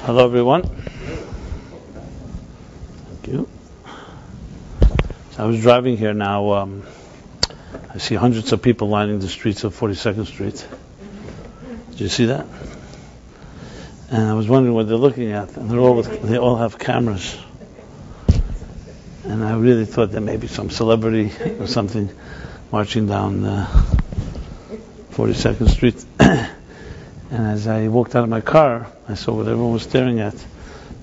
Hello everyone. Thank you. So I was driving here now. I see hundreds of people lining the streets of 42nd Street. Did you see that? And I was wondering what they're looking at. And they all have cameras. And I really thought there may be some celebrity or something marching down 42nd Street. And as I walked out of my car, I saw what everyone was staring at.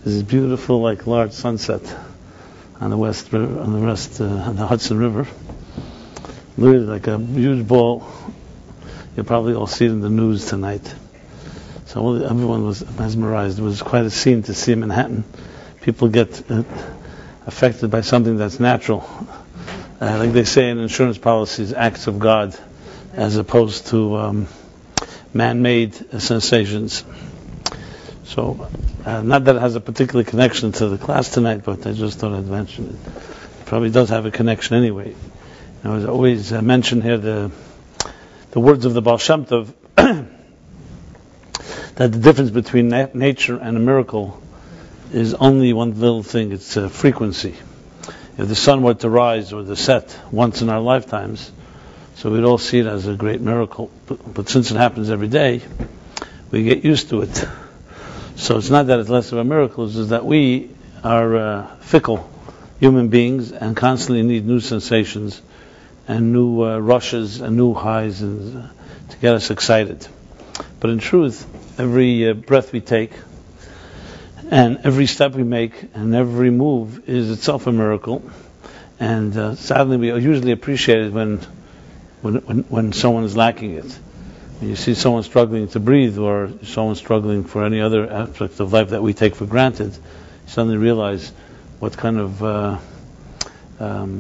This beautiful, large sunset on the west river, on the Hudson River. Literally like a huge ball. You'll probably all see it in the news tonight. So everyone was mesmerized. It was quite a scene to see in Manhattan. People get affected by something that's natural. Like they say in insurance policies, acts of God, as opposed to man-made sensations. So, not that it has a particular connection to the class tonight, but I just thought I'd mention it. It probably does have a connection anyway. I was always mentioned here the words of the Baal Shem Tov, that the difference between nature and a miracle is only one little thing. It's frequency. If the sun were to rise or to set once in our lifetimes, so we'd all see it as a great miracle. But since it happens every day, we get used to it. So it's not that it's less of a miracle, it's just that we are fickle human beings and constantly need new sensations and new rushes and new highs to get us excited. But in truth, every breath we take and every step we make and every move is itself a miracle. And sadly, we usually appreciate it when someone is lacking it. When you see someone struggling to breathe or someone struggling for any other aspect of life that we take for granted, you suddenly realize what kind of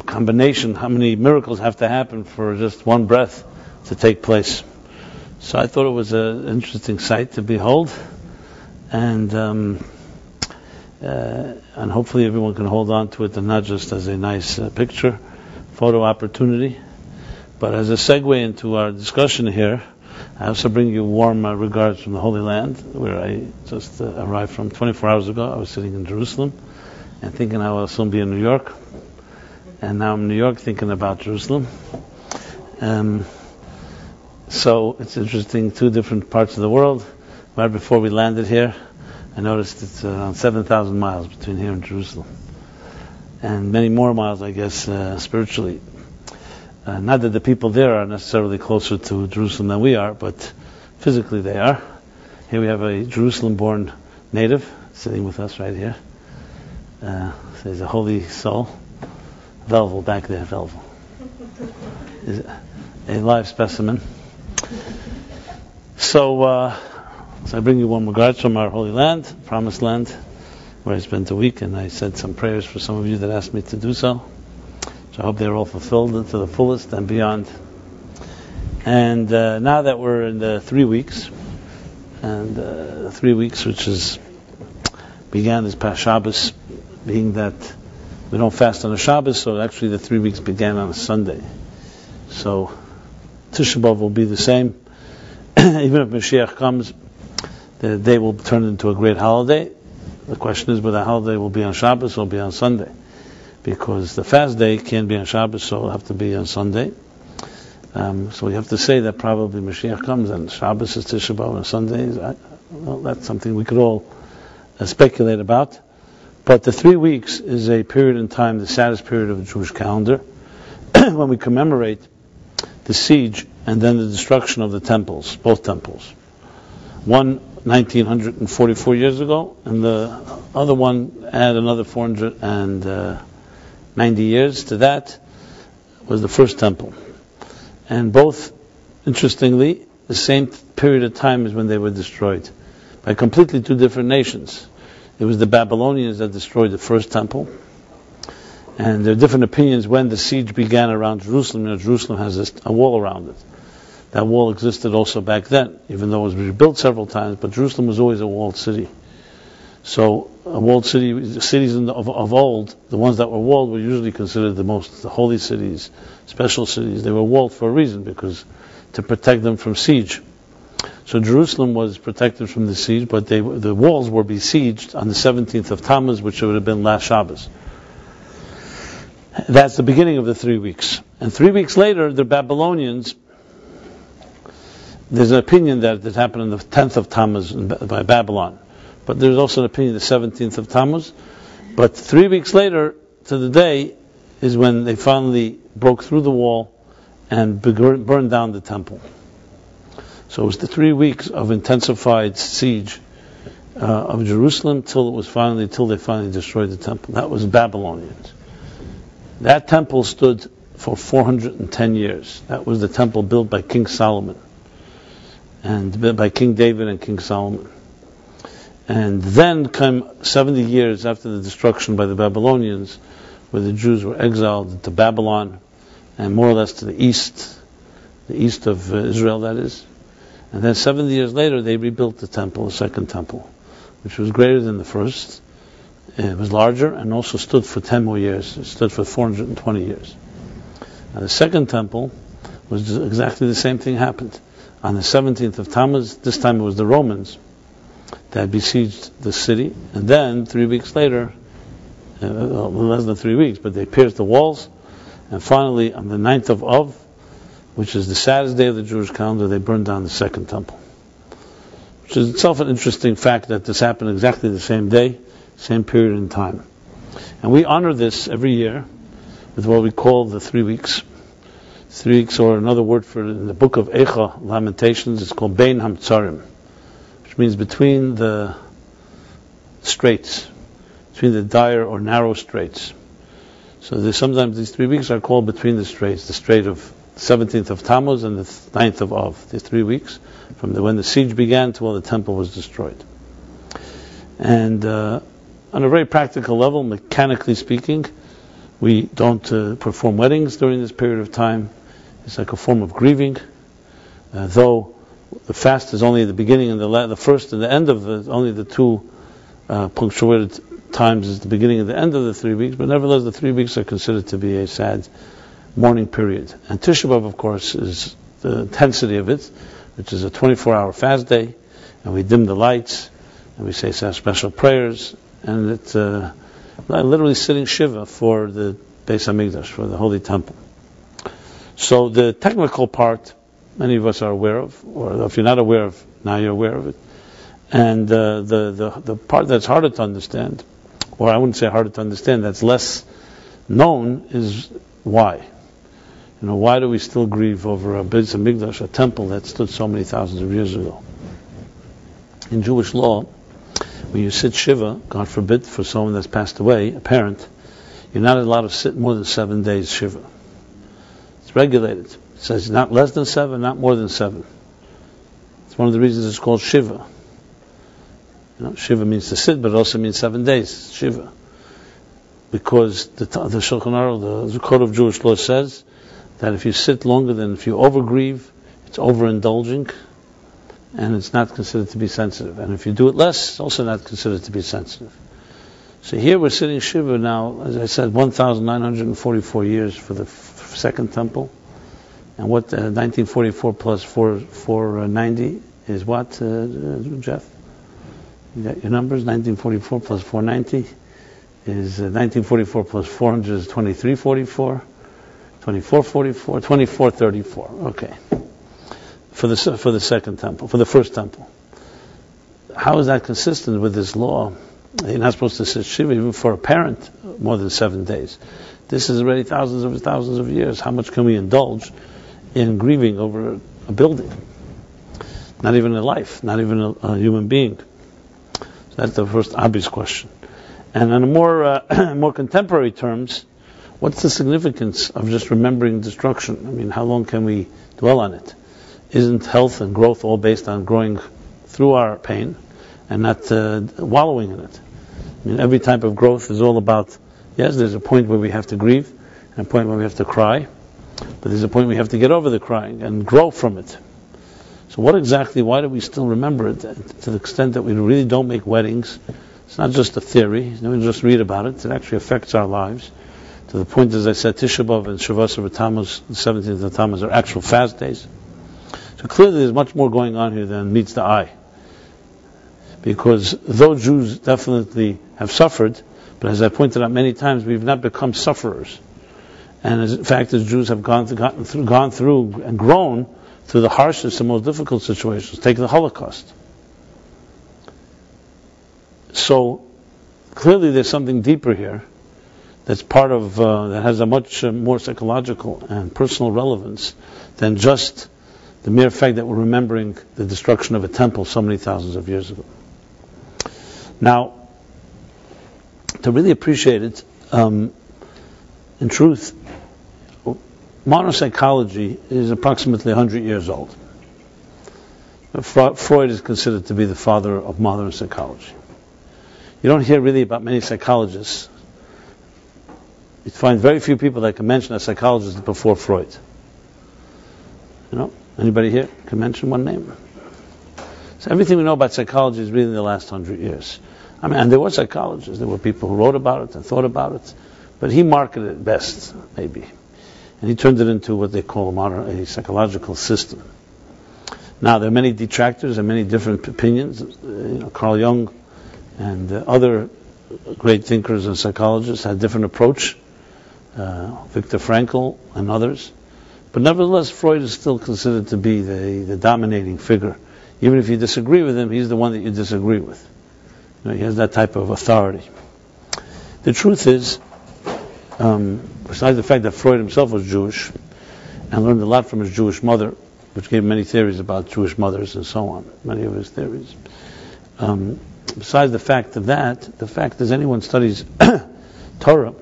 combination, how many miracles have to happen for just one breath to take place. So I thought it was an interesting sight to behold, and hopefully everyone can hold on to it and not just as a nice picture, photo opportunity. But as a segue into our discussion here, I also bring you warm regards from the Holy Land, where I just arrived from 24 hours ago. I was sitting in Jerusalem and thinking I will soon be in New York. And now I'm in New York thinking about Jerusalem. So it's interesting, two different parts of the world. Right before we landed here, I noticed it's around 7,000 miles between here and Jerusalem. And many more miles, I guess, spiritually. Not that the people there are necessarily closer to Jerusalem than we are, but physically they are. Here we have a Jerusalem-born native sitting with us right here. There's a holy soul. Velvel back there, Velvel. Is a live specimen. So I bring you warm regards from our Holy Land, Promised Land, where I spent a week, and I said some prayers for some of you that asked me to do so. So I hope they're all fulfilled to the fullest and beyond. And now that we're in the 3 weeks, and 3 weeks which began this past Shabbos, being that we don't fast on a Shabbos, so actually the 3 weeks began on a Sunday. So Tisha B'Av will be the same. Even if Mashiach comes, the day will turn into a great holiday. The question is whether the holiday will be on Shabbos or will be on Sunday. Because the fast day can't be on Shabbos, so it'll have to be on Sunday. So we have to say that probably Mashiach comes and Shabbos is Tisha B'Av and Sunday is, that's something we could all speculate about. But the 3 weeks is a period in time, the saddest period of the Jewish calendar, when we commemorate the siege and then the destruction of the temples, both temples. One 1944 years ago, and the other one add another 490 years to that, was the first temple. And both, interestingly, the same period of time as when they were destroyed, by completely two different nations. It was the Babylonians that destroyed the first temple. And there are different opinions when the siege began around Jerusalem. Jerusalem has a wall around it. That wall existed also back then, even though it was rebuilt several times, but Jerusalem was always a walled city. So a walled city, the cities of old, the ones that were walled were usually considered the holy cities, special cities. They were walled for a reason, because to protect them from siege. So Jerusalem was protected from the siege, but the walls were besieged on the 17th of Tammuz, which would have been last Shabbos. That's the beginning of the 3 weeks. And 3 weeks later, the Babylonians, there's an opinion that it happened on the 10th of Tammuz by Babylon. But there's also an opinion the 17th of Tammuz. But 3 weeks later, to the day, is when they finally broke through the wall and burned down the temple. So it was the 3 weeks of intensified siege of Jerusalem till they finally destroyed the temple. That was Babylonians. That temple stood for 410 years. That was the temple built by King Solomon, and by King David and King Solomon. And then came 70 years after the destruction by the Babylonians, where the Jews were exiled to Babylon, and more or less to the east of Israel, that is. And then 70 years later, they rebuilt the temple, the second temple, which was greater than the first. It was larger and also stood for 10 more years. It stood for 420 years. Now the second temple was exactly the same thing happened. On the 17th of Tammuz, this time it was the Romans that besieged the city. And then 3 weeks later, less than 3 weeks, but they pierced the walls. And finally, on the 9th of Av, which is the saddest day of the Jewish calendar, they burned down the second temple. Which is itself an interesting fact that this happened exactly the same day, same period in time. And we honor this every year with what we call the 3 weeks. 3 weeks, or another word for it in the book of Eicha, Lamentations, it's called Bein Hamtzarim, which means between the straits, between the dire or narrow straits. So sometimes these 3 weeks are called between the straits, the strait of 17th of Tammuz and the 9th of Av, the 3 weeks, from when the siege began to when the temple was destroyed. And on a very practical level, mechanically speaking, we don't perform weddings during this period of time. It's like a form of grieving, though the fast is only the beginning and the first and the end of only the two punctuated times is the beginning and the end of the 3 weeks, but nevertheless the 3 weeks are considered to be a sad mourning period. And Tisha B'Av, of course, is the intensity of it, which is a 24-hour fast day, and we dim the lights, and we say special prayers, and it's literally sitting Shiva for the Beis HaMikdash, for the Holy Temple. So the technical part, many of us are aware of, or if you're not aware of, now you're aware of it. And the part that's harder to understand, or I wouldn't say harder to understand, that's less known, is why. Why do we still grieve over a Beis HaMikdash, a temple that stood so many thousands of years ago? In Jewish law, when you sit Shiva, God forbid, for someone that's passed away, a parent, you're not allowed to sit more than 7 days Shiva. It's regulated. It says not less than 7, not more than 7. It's one of the reasons it's called Shiva. Shiva means to sit, but it also means 7 days, Shiva. Because the Shulchan Aruch, the Code of Jewish Law says that if you sit longer than, if you overgrieve, it's overindulging, and it's not considered to be sensitive. And if you do it less, it's also not considered to be sensitive. So here we're sitting Shiva now, as I said, 1,944 years for the second temple. And what 1944 plus 490 is what, Jeff? You got your numbers? 1944 plus 490 is 1944 plus 400 is 2344. 2444, 2434. Okay. For the second temple, for the first temple. How is that consistent with this law? You're not supposed to sit Shiva even for a parent more than 7 days. This is already thousands of years. How much can we indulge in grieving over a building? Not even a life, not even a human being. So that's the first obvious question. And on a more contemporary terms, what's the significance of just remembering destruction? I mean, how long can we dwell on it? Isn't health and growth all based on growing through our pain and not wallowing in it? I mean, every type of growth is all about, yes, there's a point where we have to grieve and a point where we have to cry, but there's a point we have to get over the crying and grow from it. So why do we still remember it to the extent that we really don't make weddings? It's not just a theory, we don't just read about it, it actually affects our lives. To the point, as I said, Tisha B'Av and Shavasar Tammuz, the 17th of Tammuz, are actual fast days. So So clearly there's much more going on here than meets the eye. Because though Jews definitely have suffered, but as I pointed out many times, we've not become sufferers. And in fact, as Jews have gone through and grown through the harshest and most difficult situations. Take the Holocaust. So clearly there's something deeper here that's part of, that has a much more psychological and personal relevance than just the mere fact that we're remembering the destruction of a temple so many thousands of years ago. Now, to really appreciate it, in truth, modern psychology is approximately 100 years old. Freud is considered to be the father of modern psychology. You don't hear really about many psychologists. You find very few people that can mention a psychologist before Freud. You know, anybody here can mention one name? So everything we know about psychology is really in the last 100 years. I mean, and there were psychologists, there were people who wrote about it and thought about it, but he marketed it best, maybe. And he turned it into what they call a psychological system. Now, there are many detractors and many different opinions. Carl Jung and other great thinkers and psychologists had a different approach. Viktor Frankl and others. But nevertheless, Freud is still considered to be the dominating figure. Even if you disagree with him, he's the one that you disagree with. He has that type of authority. The truth is, besides the fact that Freud himself was Jewish and learned a lot from his Jewish mother, which gave many theories about Jewish mothers and so on, many of his theories. Besides the fact of that, the fact is anyone studies Torah,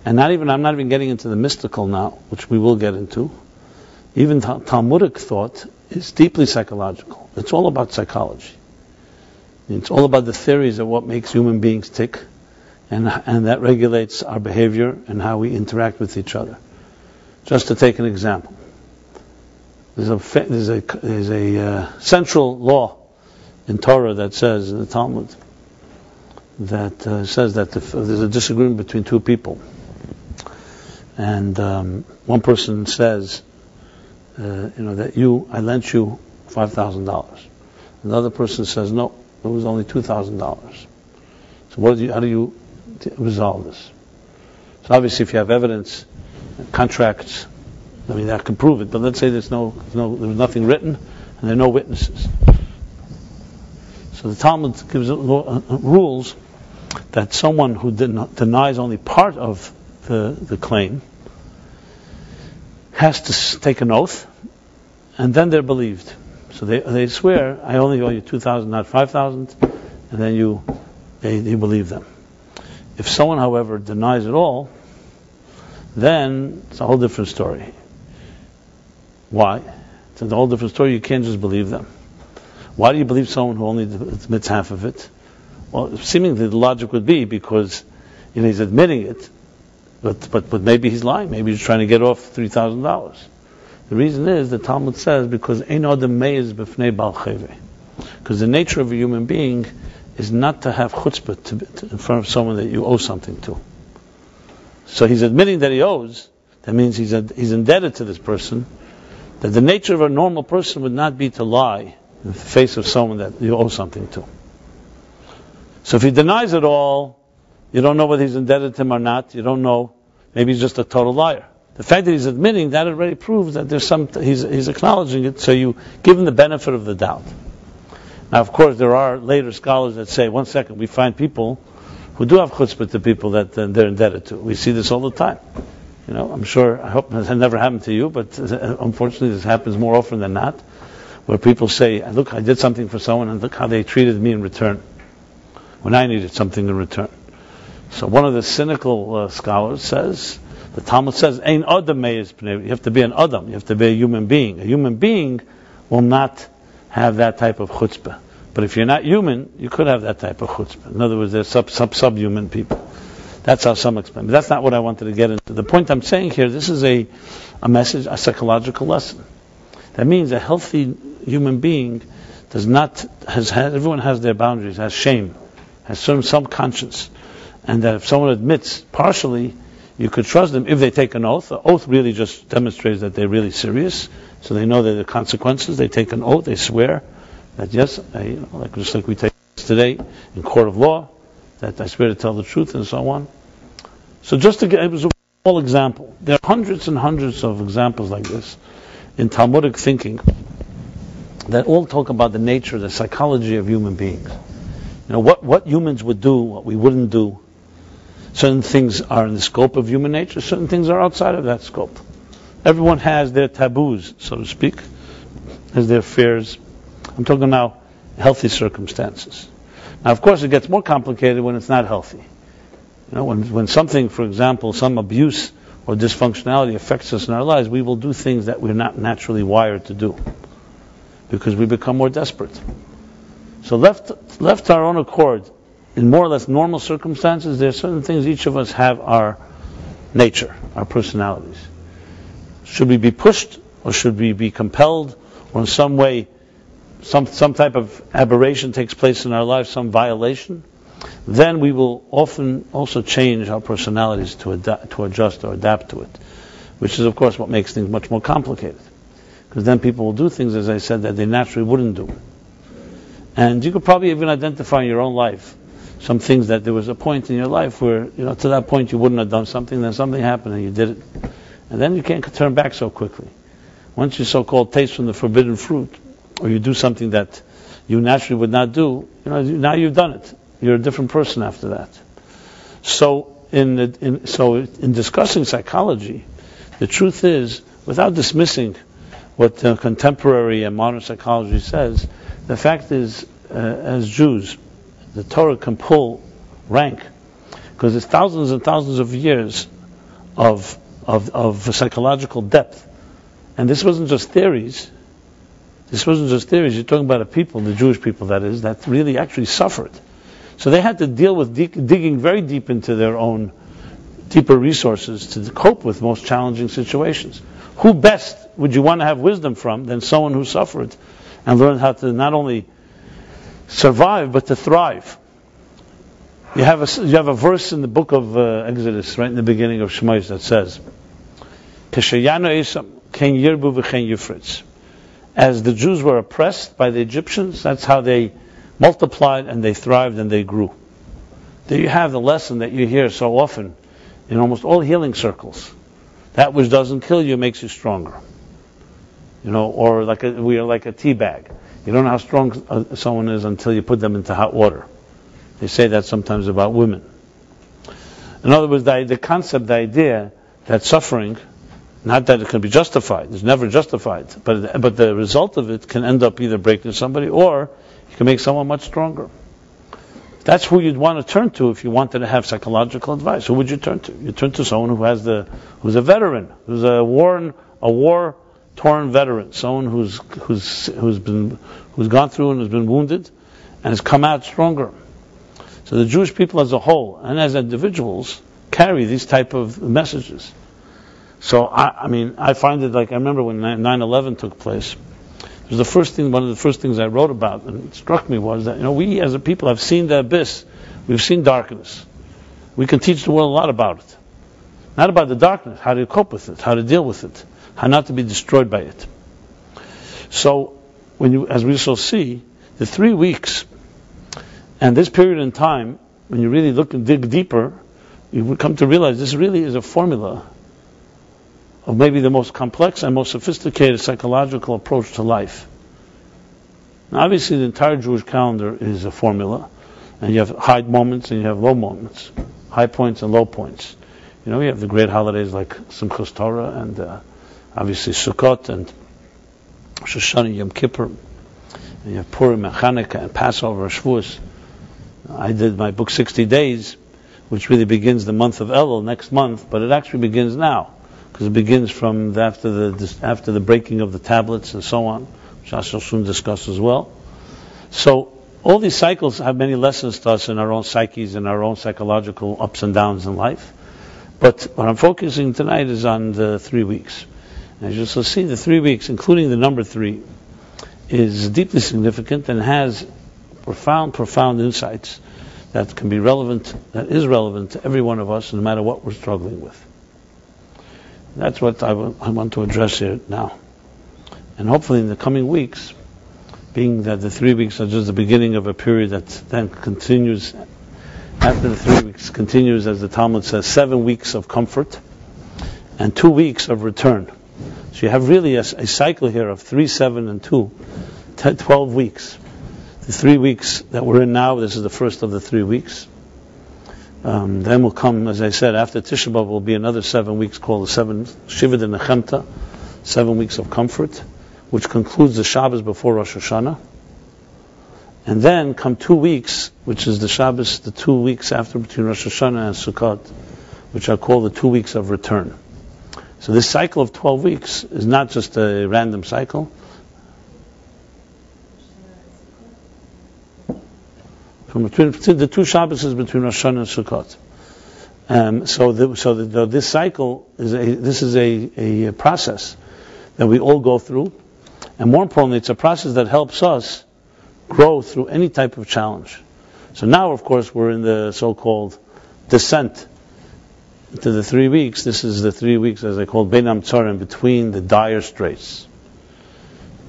and I'm not even getting into the mystical now, which we will get into. Even Talmudic thought is deeply psychological. It's all about psychology. It's all about the theories of what makes human beings tick, and that regulates our behavior and how we interact with each other. Just to take an example, there's a central law in Torah that says, in the Talmud, that says that if there's a disagreement between two people, and one person says, that I lent you $5,000. Another person says, no, it was only $2,000. So how do you resolve this? So obviously, if you have evidence, contracts, that can prove it. But let's say there was nothing written and there are no witnesses. So the Talmud gives rules that someone who denies only part of the claim has to take an oath, and then they're believed. So they swear, I only owe you 2,000, not 5,000, and then you believe them. If someone, however, denies it all, then it's a whole different story. Why? It's a whole different story. You can't just believe them. Why do you believe someone who only admits half of it? Well, seemingly the logic would be because he's admitting it, but maybe he's lying. Maybe he's trying to get off $3,000. The reason is, the Talmud says, because ein adam meiz b'fnei bal chevei. Because the nature of a human being is not to have chutzpah in front of someone that you owe something to. So he's admitting that he owes. That means he's indebted to this person. That the nature of a normal person would not be to lie in the face of someone that you owe something to. So if he denies it all, you don't know whether he's indebted to him or not. You don't know. Maybe he's just a total liar. The fact that he's admitting that already proves that he's acknowledging it, so you give him the benefit of the doubt. Now, of course, there are later scholars that say, 1 second, we find people who do have chutzpah to people that they're indebted to. We see this all the time. I'm sure, I hope it has never happened to you, but unfortunately this happens more often than not, where people say, look, I did something for someone, and look how they treated me in return, when I needed something in return. So one of the cynical scholars says, the Talmud says, Ein adam meiz b'nei. You have to be an adam. You have to be a human being. A human being will not have that type of chutzpah. But if you're not human, you could have that type of chutzpah. In other words, there's subhuman people. That's how some explain. But that's not what I wanted to get into. The point I'm saying here, this is a message, a psychological lesson. That means a healthy human being everyone has their boundaries, has shame, has some conscience. And that if someone admits partially, You could trust them if they take an oath. The oath really just demonstrates that they're really serious. So they know that the consequences. They take an oath. They swear that yes, just like we take today in court of law, that I swear to tell the truth and so on. So just to it was a small example. There are hundreds and hundreds of examples like this in Talmudic thinking that all talk about the nature, the psychology of human beings. What humans would do, what we wouldn't do. Certain things are in the scope of human nature, certain things are outside of that scope. Everyone has their taboos, so to speak, has their fears. I'm talking now healthy circumstances. Now, of course, it gets more complicated when it's not healthy. When something, for example, some abuse or dysfunctionality affects us in our lives, we will do things that we're not naturally wired to do because we become more desperate. So left to our own accord, in more or less normal circumstances, there are certain things each of us have our nature, our personalities. Should we be pushed, or should we be compelled, or in some way, some type of aberration takes place in our life, some violation, then we will often also change our personalities to adjust or adapt to it, which is, of course, what makes things much more complicated. Because then people will do things, as I said, that they naturally wouldn't do. And you could probably even identify in your own life some things that there was a point in your life where, to that point you wouldn't have done something, then something happened and you did it. And then you can't turn back so quickly. Once you so-called taste from the forbidden fruit, or you do something that you naturally would not do, now you've done it. You're a different person after that. So in discussing psychology, the truth is, without dismissing what contemporary and modern psychology says, the fact is, as Jews, the Torah can pull rank because there's thousands and thousands of years of psychological depth, and this wasn't just theories. You're talking about a people, the Jewish people, that is, that really actually suffered. So they had to deal with digging very deep into their own deeper resources to cope with most challenging situations. Who best would you want to have wisdom from than someone who suffered and learned how to not only survive but to thrive? You have a verse in the book of Exodus, right in the beginning of Shemais, that says, as the Jews were oppressed by the Egyptians, that's how they multiplied and they thrived and they grew. There you have the lesson that you hear so often in almost all healing circles. That which doesn't kill you makes you stronger. Or we are like a tea bag. You don't know how strong someone is until you put them into hot water. They say that sometimes about women. In other words, the concept, the idea that suffering, not that it can be justified, it's never justified, but the result of it can end up either breaking somebody or you can make someone much stronger. That's who you'd want to turn to if you wanted to have psychological advice. Who would you turn to? You turn to someone who's a veteran, who's a war-torn veteran, someone who's gone through and has been wounded and has come out stronger. So the Jewish people as a whole and as individuals carry these type of messages. So I find it I remember when 9/11 took place. It was one of the first things I wrote about, and it struck me was that we as a people have seen the abyss, we've seen darkness. We can teach the world a lot about it, not about the darkness, how to cope with it, how to deal with it, how not to be destroyed by it. So as we shall see, the 3 weeks and this period in time, when you really look and dig deeper, you would come to realize this really is a formula of maybe the most complex and most sophisticated psychological approach to life. Now, obviously, the entire Jewish calendar is a formula, and you have high moments and you have low moments, high points and low points. You have the great holidays like Simchas Torah and obviously Sukkot and Rosh Hashanah, Yom Kippur, and you have Purim and Chanukah and Passover, Shavuos. I did my book 60 Days, which really begins the month of Elul next month, but it actually begins now, because it begins from after the breaking of the tablets and so on, which I shall soon discuss as well. So all these cycles have many lessons to us in our own psyches and our own psychological ups and downs in life. But what I'm focusing tonight is on the 3 weeks. As you shall see, the 3 weeks, including the number 3, is deeply significant and has profound insights that can be relevant, that is relevant to every one of us, no matter what we're struggling with. That's what I want to address here now. And hopefully in the coming weeks, being that the 3 weeks are just the beginning of a period that then continues, after the 3 weeks continues, as the Talmud says, 7 weeks of comfort and 2 weeks of return. So you have really a cycle here of 3, 7, and 2, 12 weeks. The 3 weeks that we're in now, this is the first of the 3 weeks. Then will come, as I said, after Tisha B'Av will be another 7 weeks called the 7 Shiva de Nechemta, 7 weeks of comfort, which concludes the Shabbos before Rosh Hashanah. And then come 2 weeks, which is the Shabbos, the 2 weeks after between Rosh Hashanah and Sukkot, which are called the 2 weeks of return. So this cycle of 12 weeks is not just a random cycle. From between the 2 Shabbos is between Rosh Hashanah and Sukkot. This cycle is a process that we all go through, and more importantly, it's a process that helps us grow through any type of challenge. So now, of course, we're in the so-called descent into the 3 weeks. This is the 3 weeks, as I call Bein HaMetzarim, between the dire straits.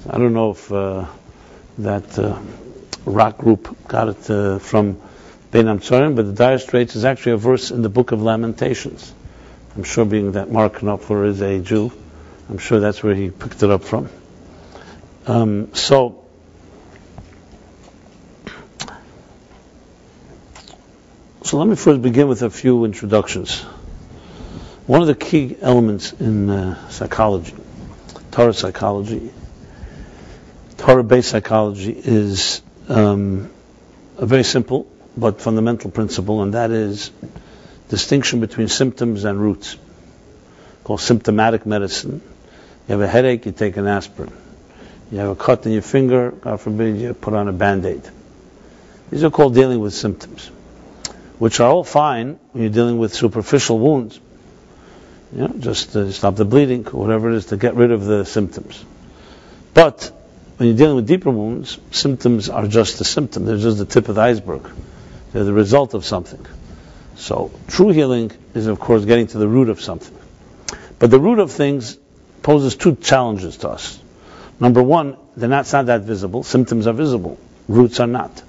I don't know if that rock group got it from Bein HaMetzarim, but the dire straits is actually a verse in the book of Lamentations. I'm sure, being that Mark Knopfler is a Jew, I'm sure that's where he picked it up from. So let me first begin with a few introductions. One of the key elements in psychology, Torah psychology, Torah-based psychology, is a very simple but fundamental principle, and that is distinction between symptoms and roots, called symptomatic medicine. You have a headache, you take an aspirin. You have a cut in your finger, God forbid, you put on a Band-Aid. These are called dealing with symptoms, which are all fine when you're dealing with superficial wounds. Just to stop the bleeding, or whatever it is, to get rid of the symptoms. But when you're dealing with deeper wounds, symptoms are just a symptom. They're just the tip of the iceberg. They're the result of something. So true healing is, of course, getting to the root of something. But the root of things poses 2 challenges to us. Number one, it's not that visible. Symptoms are visible. Roots are not.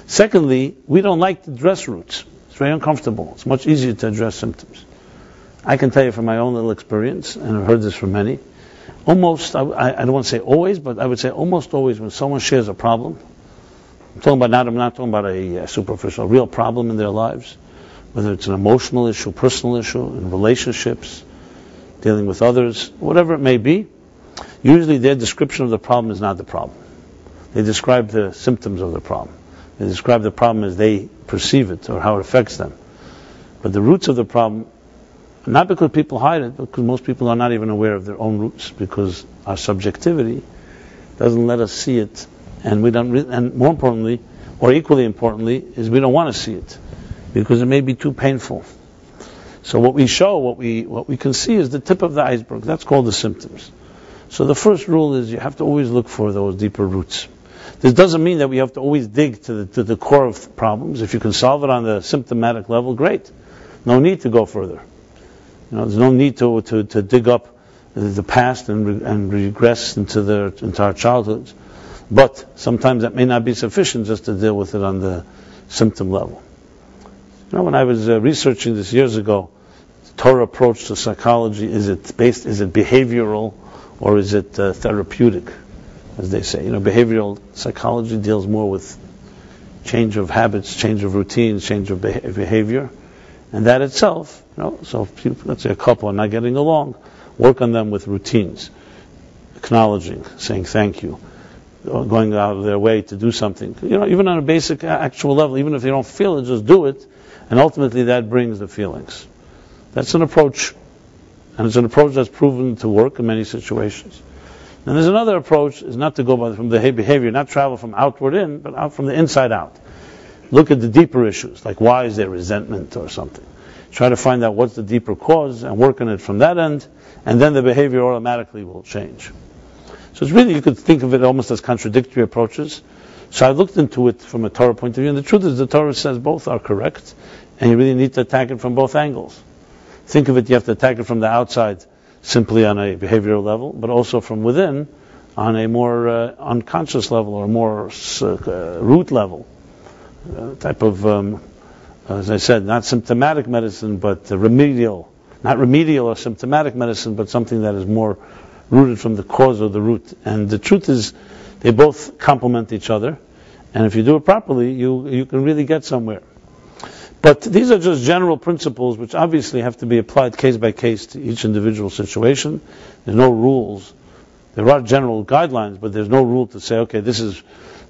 Secondly, we don't like to address roots. It's very uncomfortable. It's much easier to address symptoms. I can tell you from my own little experience, and I've heard this from many, almost, I don't want to say always, but I would say almost always when someone shares a problem, I'm not talking about a superficial, real problem in their lives, whether it's an emotional issue, personal issue, in relationships, dealing with others, whatever it may be, usually their description of the problem is not the problem. They describe the symptoms of the problem. They describe the problem as they perceive it or how it affects them. But the roots of the problem, not because people hide it, but because most people are not even aware of their own roots, because our subjectivity doesn't let us see it, and we don't. And more importantly, or equally importantly, is we don't want to see it because it may be too painful. So what we show, what we can see, is the tip of the iceberg. That's called the symptoms. So the first rule is you have to always look for those deeper roots. This doesn't mean that we have to always dig to the core of problems. If you can solve it on the symptomatic level, great. No need to go further. There's no need to dig up the past and regress into our childhoods. But sometimes that may not be sufficient just to deal with it on the symptom level. When I was researching this years ago, the Torah approach to psychology, is it behavioral or is it therapeutic, as they say? Behavioral psychology deals more with change of habits, change of routines, change of behavior. And that itself, so if people, let's say a couple are not getting along, work on them with routines, acknowledging, saying thank you, going out of their way to do something. Even on a basic, actual level, even if they don't feel it, just do it, and ultimately that brings the feelings. That's an approach, and it's an approach that's proven to work in many situations. And there's another approach, is not to go from the behavior, not travel from outward in, but out from the inside out. Look at the deeper issues, like why is there resentment or something. Try to find out what's the deeper cause and work on it from that end, and then the behavior automatically will change. So it's really, you could think of it almost as contradictory approaches. So I looked into it from a Torah point of view, and the truth is the Torah says both are correct, and you really need to attack it from both angles. Think of it, you have to attack it from the outside, simply on a behavioral level, but also from within, on a more unconscious level, or more root level, type of, as I said, not symptomatic medicine, but remedial. Not remedial or symptomatic medicine, but something that is more rooted from the cause or the root. And the truth is, they both complement each other, and if you do it properly, you can really get somewhere. But these are just general principles which obviously have to be applied case by case to each individual situation. There's no rules. There are general guidelines, but there's no rule to say, okay, this is...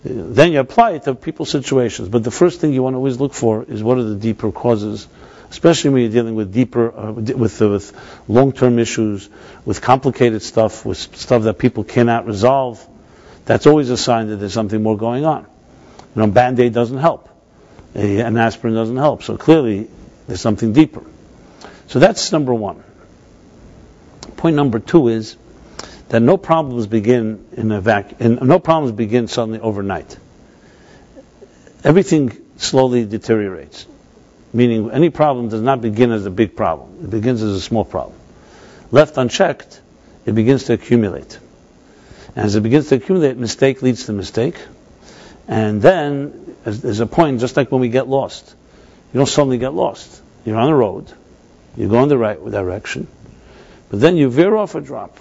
Then you apply it to people's situations. But the first thing you want to always look for is what are the deeper causes, especially when you're dealing with deeper, with long-term issues, with complicated stuff, with stuff that people cannot resolve. That's always a sign that there's something more going on. Band-Aid doesn't help. An aspirin doesn't help. So clearly, there's something deeper. So that's number one. Point number two is that no problems begin no problems begin suddenly overnight. Everything slowly deteriorates. Meaning, any problem does not begin as a big problem. It begins as a small problem. Left unchecked, it begins to accumulate. And as it begins to accumulate, mistake leads to mistake. And then, there's a point, just like when we get lost. You don't suddenly get lost. You're on the road. You go in the right direction. But then you veer off a drop.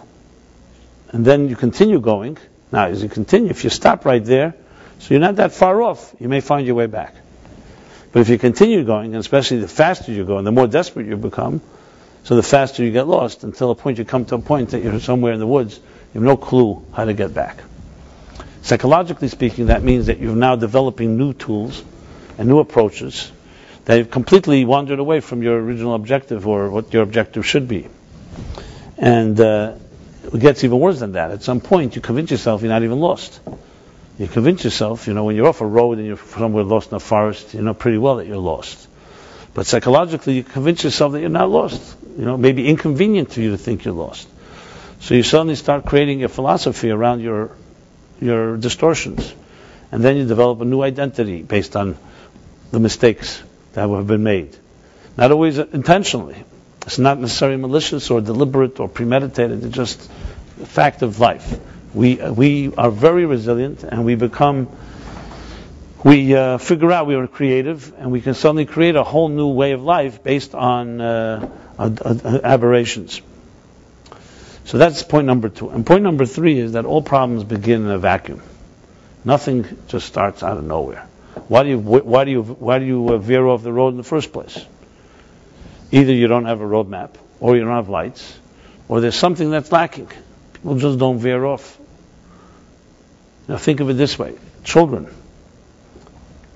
And then you continue going. Now, as you continue, if you stop right there, so you're not that far off, you may find your way back. But if you continue going, and especially the faster you go, and the more desperate you become, so the faster you get lost, until a point you come to a point that you're somewhere in the woods, you have no clue how to get back. Psychologically speaking, that means that you're now developing new tools and new approaches that have completely wandered away from your original objective, or what your objective should be. And it gets even worse than that. At some point, you convince yourself you're not even lost. You convince yourself, when you're off a road and you're somewhere lost in a forest, you know pretty well that you're lost. But psychologically, you convince yourself that you're not lost. Maybe inconvenient to you to think you're lost. So you suddenly start creating a philosophy around your distortions. And then you develop a new identity based on the mistakes that have been made. Not always intentionally. It's not necessarily malicious or deliberate or premeditated. It's just a fact of life. We are very resilient, and we figure out we are creative, and we can suddenly create a whole new way of life based on aberrations. So that's point number two. And point number three is that all problems begin in a vacuum. Nothing just starts out of nowhere. Why do you veer off the road in the first place? Either you don't have a roadmap, or you don't have lights, or there's something that's lacking. People just don't veer off. Now think of it this way. Children,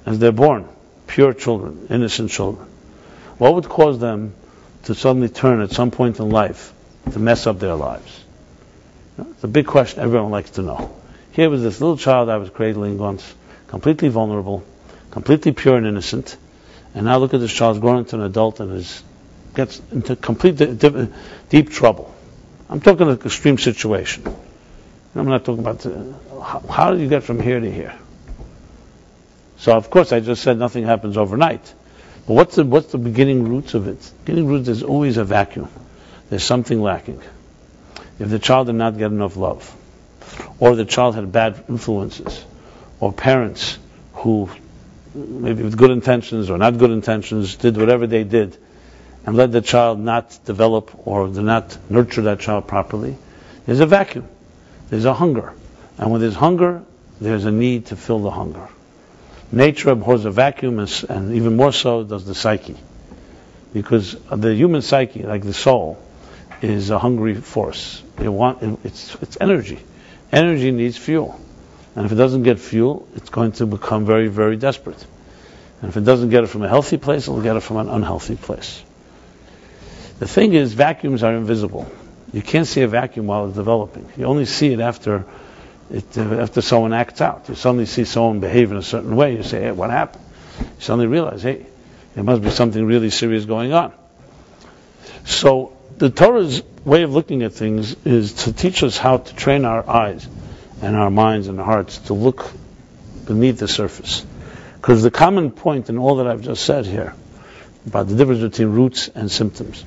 as they're born, pure children, innocent children, what would cause them to suddenly turn at some point in life to mess up their lives? It's a big question everyone likes to know. Here was this little child I was cradling once, completely vulnerable, completely pure and innocent, and now look at this child grown into an adult and gets into complete deep trouble. I'm talking an extreme situation. I'm not talking about how do you get from here to here. So of course I just said nothing happens overnight. But what's the beginning roots of it? Beginning roots is always a vacuum. There's something lacking. If the child did not get enough love, or the child had bad influences, or parents who maybe with good intentions or not good intentions did whatever they did and let the child not develop or did not nurture that child properly, there's a vacuum. There's a hunger. And when there's hunger, there's a need to fill the hunger. Nature abhors a vacuum, and even more so does the psyche. Because the human psyche, like the soul, is a hungry force. It's energy. Energy needs fuel. And if it doesn't get fuel, it's going to become very, very desperate. And if it doesn't get it from a healthy place, it'll get it from an unhealthy place. The thing is, vacuums are invisible. You can't see a vacuum while it's developing. You only see it after someone acts out. You suddenly see someone behave in a certain way. You say, hey, what happened? You suddenly realize, hey, there must be something really serious going on. So the Torah's way of looking at things is to teach us how to train our eyes and our minds and our hearts to look beneath the surface. Because the common point in all that I've just said here, about the difference between roots and symptoms,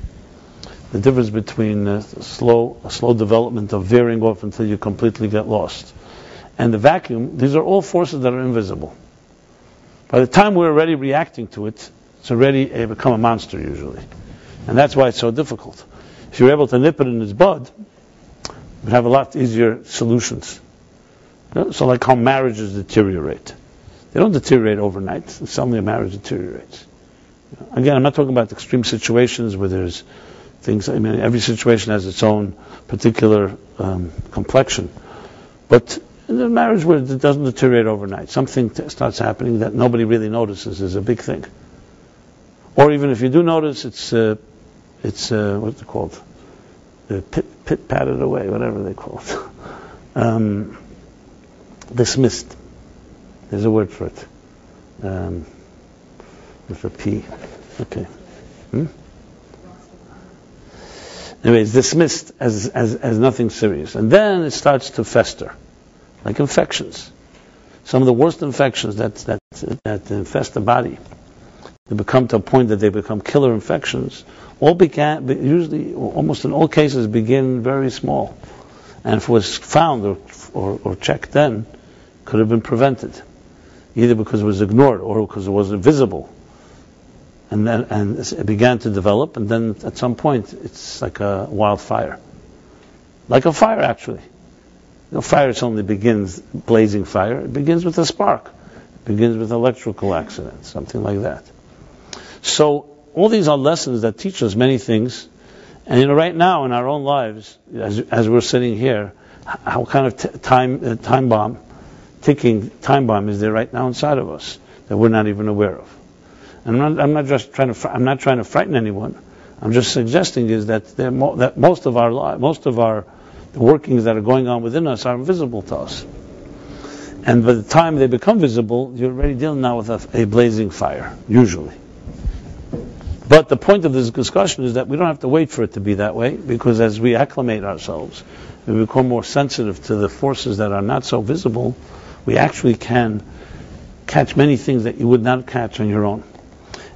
the difference between a slow development of veering off until you completely get lost, and the vacuum, these are all forces that are invisible. By the time we're already reacting to it, it's already become a monster usually. And that's why it's so difficult. If you're able to nip it in its bud, you'd have a lot easier solutions. So like how marriages deteriorate. They don't deteriorate overnight. Suddenly a marriage deteriorates. Again, I'm not talking about extreme situations where there's things, I mean, every situation has its own particular complexion. But in a marriage where it doesn't deteriorate overnight, something starts happening that nobody really notices is a big thing. Or even if you do notice, it's what's it called? The pit patted away, whatever they call it. Dismissed. There's a word for it. With a P. Okay. Anyway, it's dismissed as nothing serious. And then it starts to fester. Like infections. Some of the worst infections that infest the body, they become to a point that they become killer infections, usually, almost in all cases, begin very small. And if it was found or checked then, could have been prevented. Either because it was ignored or because it wasn't visible. And it began to develop, and then at some point it's like a wildfire. Like a fire, actually. Fire only begins blazing fire. It begins with a spark. It begins with electrical accident, something like that. So all these are lessons that teach us many things. And right now in our own lives, as we're sitting here, how kind of ticking time bomb is there right now inside of us that we're not even aware of? And I'm not trying to frighten anyone. I'm just suggesting is that most of the workings that are going on within us are invisible to us. And by the time they become visible, you're already dealing now with a blazing fire, usually. But the point of this discussion is that we don't have to wait for it to be that way, because as we acclimate ourselves, we become more sensitive to the forces that are not so visible, we actually can catch many things that you would not catch on your own.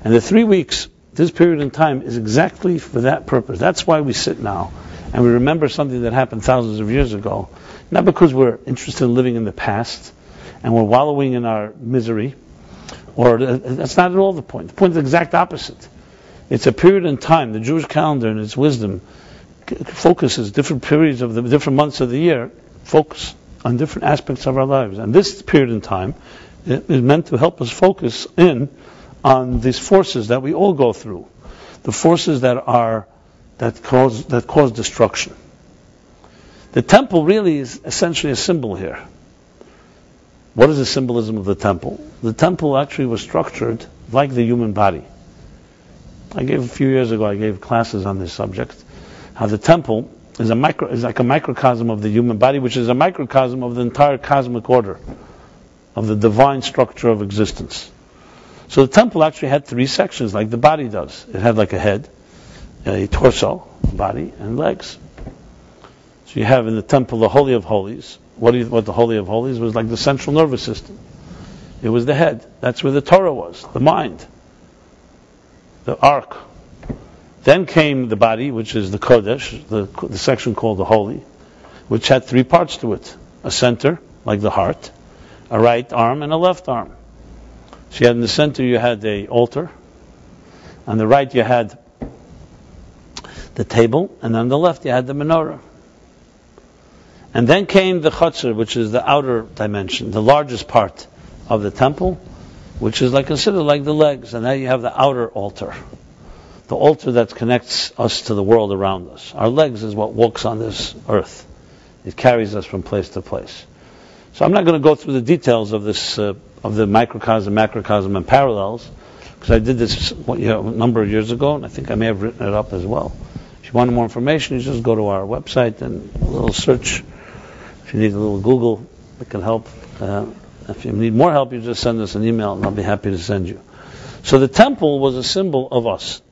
And the 3 weeks, this period in time, is exactly for that purpose. That's why we sit now and we remember something that happened thousands of years ago, not because we're interested in living in the past and we're wallowing in our misery, or that's not at all the point. The point is the exact opposite. It's a period in time. The Jewish calendar and its wisdom focuses different periods of the different months of the year, focus on different aspects of our lives. And this period in time is meant to help us focus in on these forces that we all go through, the forces that cause destruction. The temple really is essentially a symbol here. What is the symbolism of the temple? The temple actually was structured like the human body. A few years ago I gave classes on this subject, how the temple is like a microcosm of the human body, which is a microcosm of the entire cosmic order, of the divine structure of existence. So the temple actually had 3 sections, like the body does. It had like a head, a torso, body, and legs. So you have in the temple the Holy of Holies. What the Holy of Holies was like the central nervous system. It was the head. That's where the Torah was, the mind, the ark. Then came the body, which is the Kodesh, the section called the Holy, which had 3 parts to it. A center, like the heart, a right arm, and a left arm. So you had in the center you had the altar, on the right you had the table, and on the left you had the menorah. And then came the chutzner, which is the outer dimension, the largest part of the temple, which is considered like the legs. And now you have the outer altar, the altar that connects us to the world around us. Our legs is what walks on this earth. It carries us from place to place. So I'm not going to go through the details of this, of the microcosm, macrocosm, and parallels, because I did this a number of years ago, and I think I may have written it up as well. If you want more information, you just go to our website and a little search. If you need a little Google, it can help. If you need more help, you just send us an email, and I'll be happy to send you. So the temple was a symbol of us.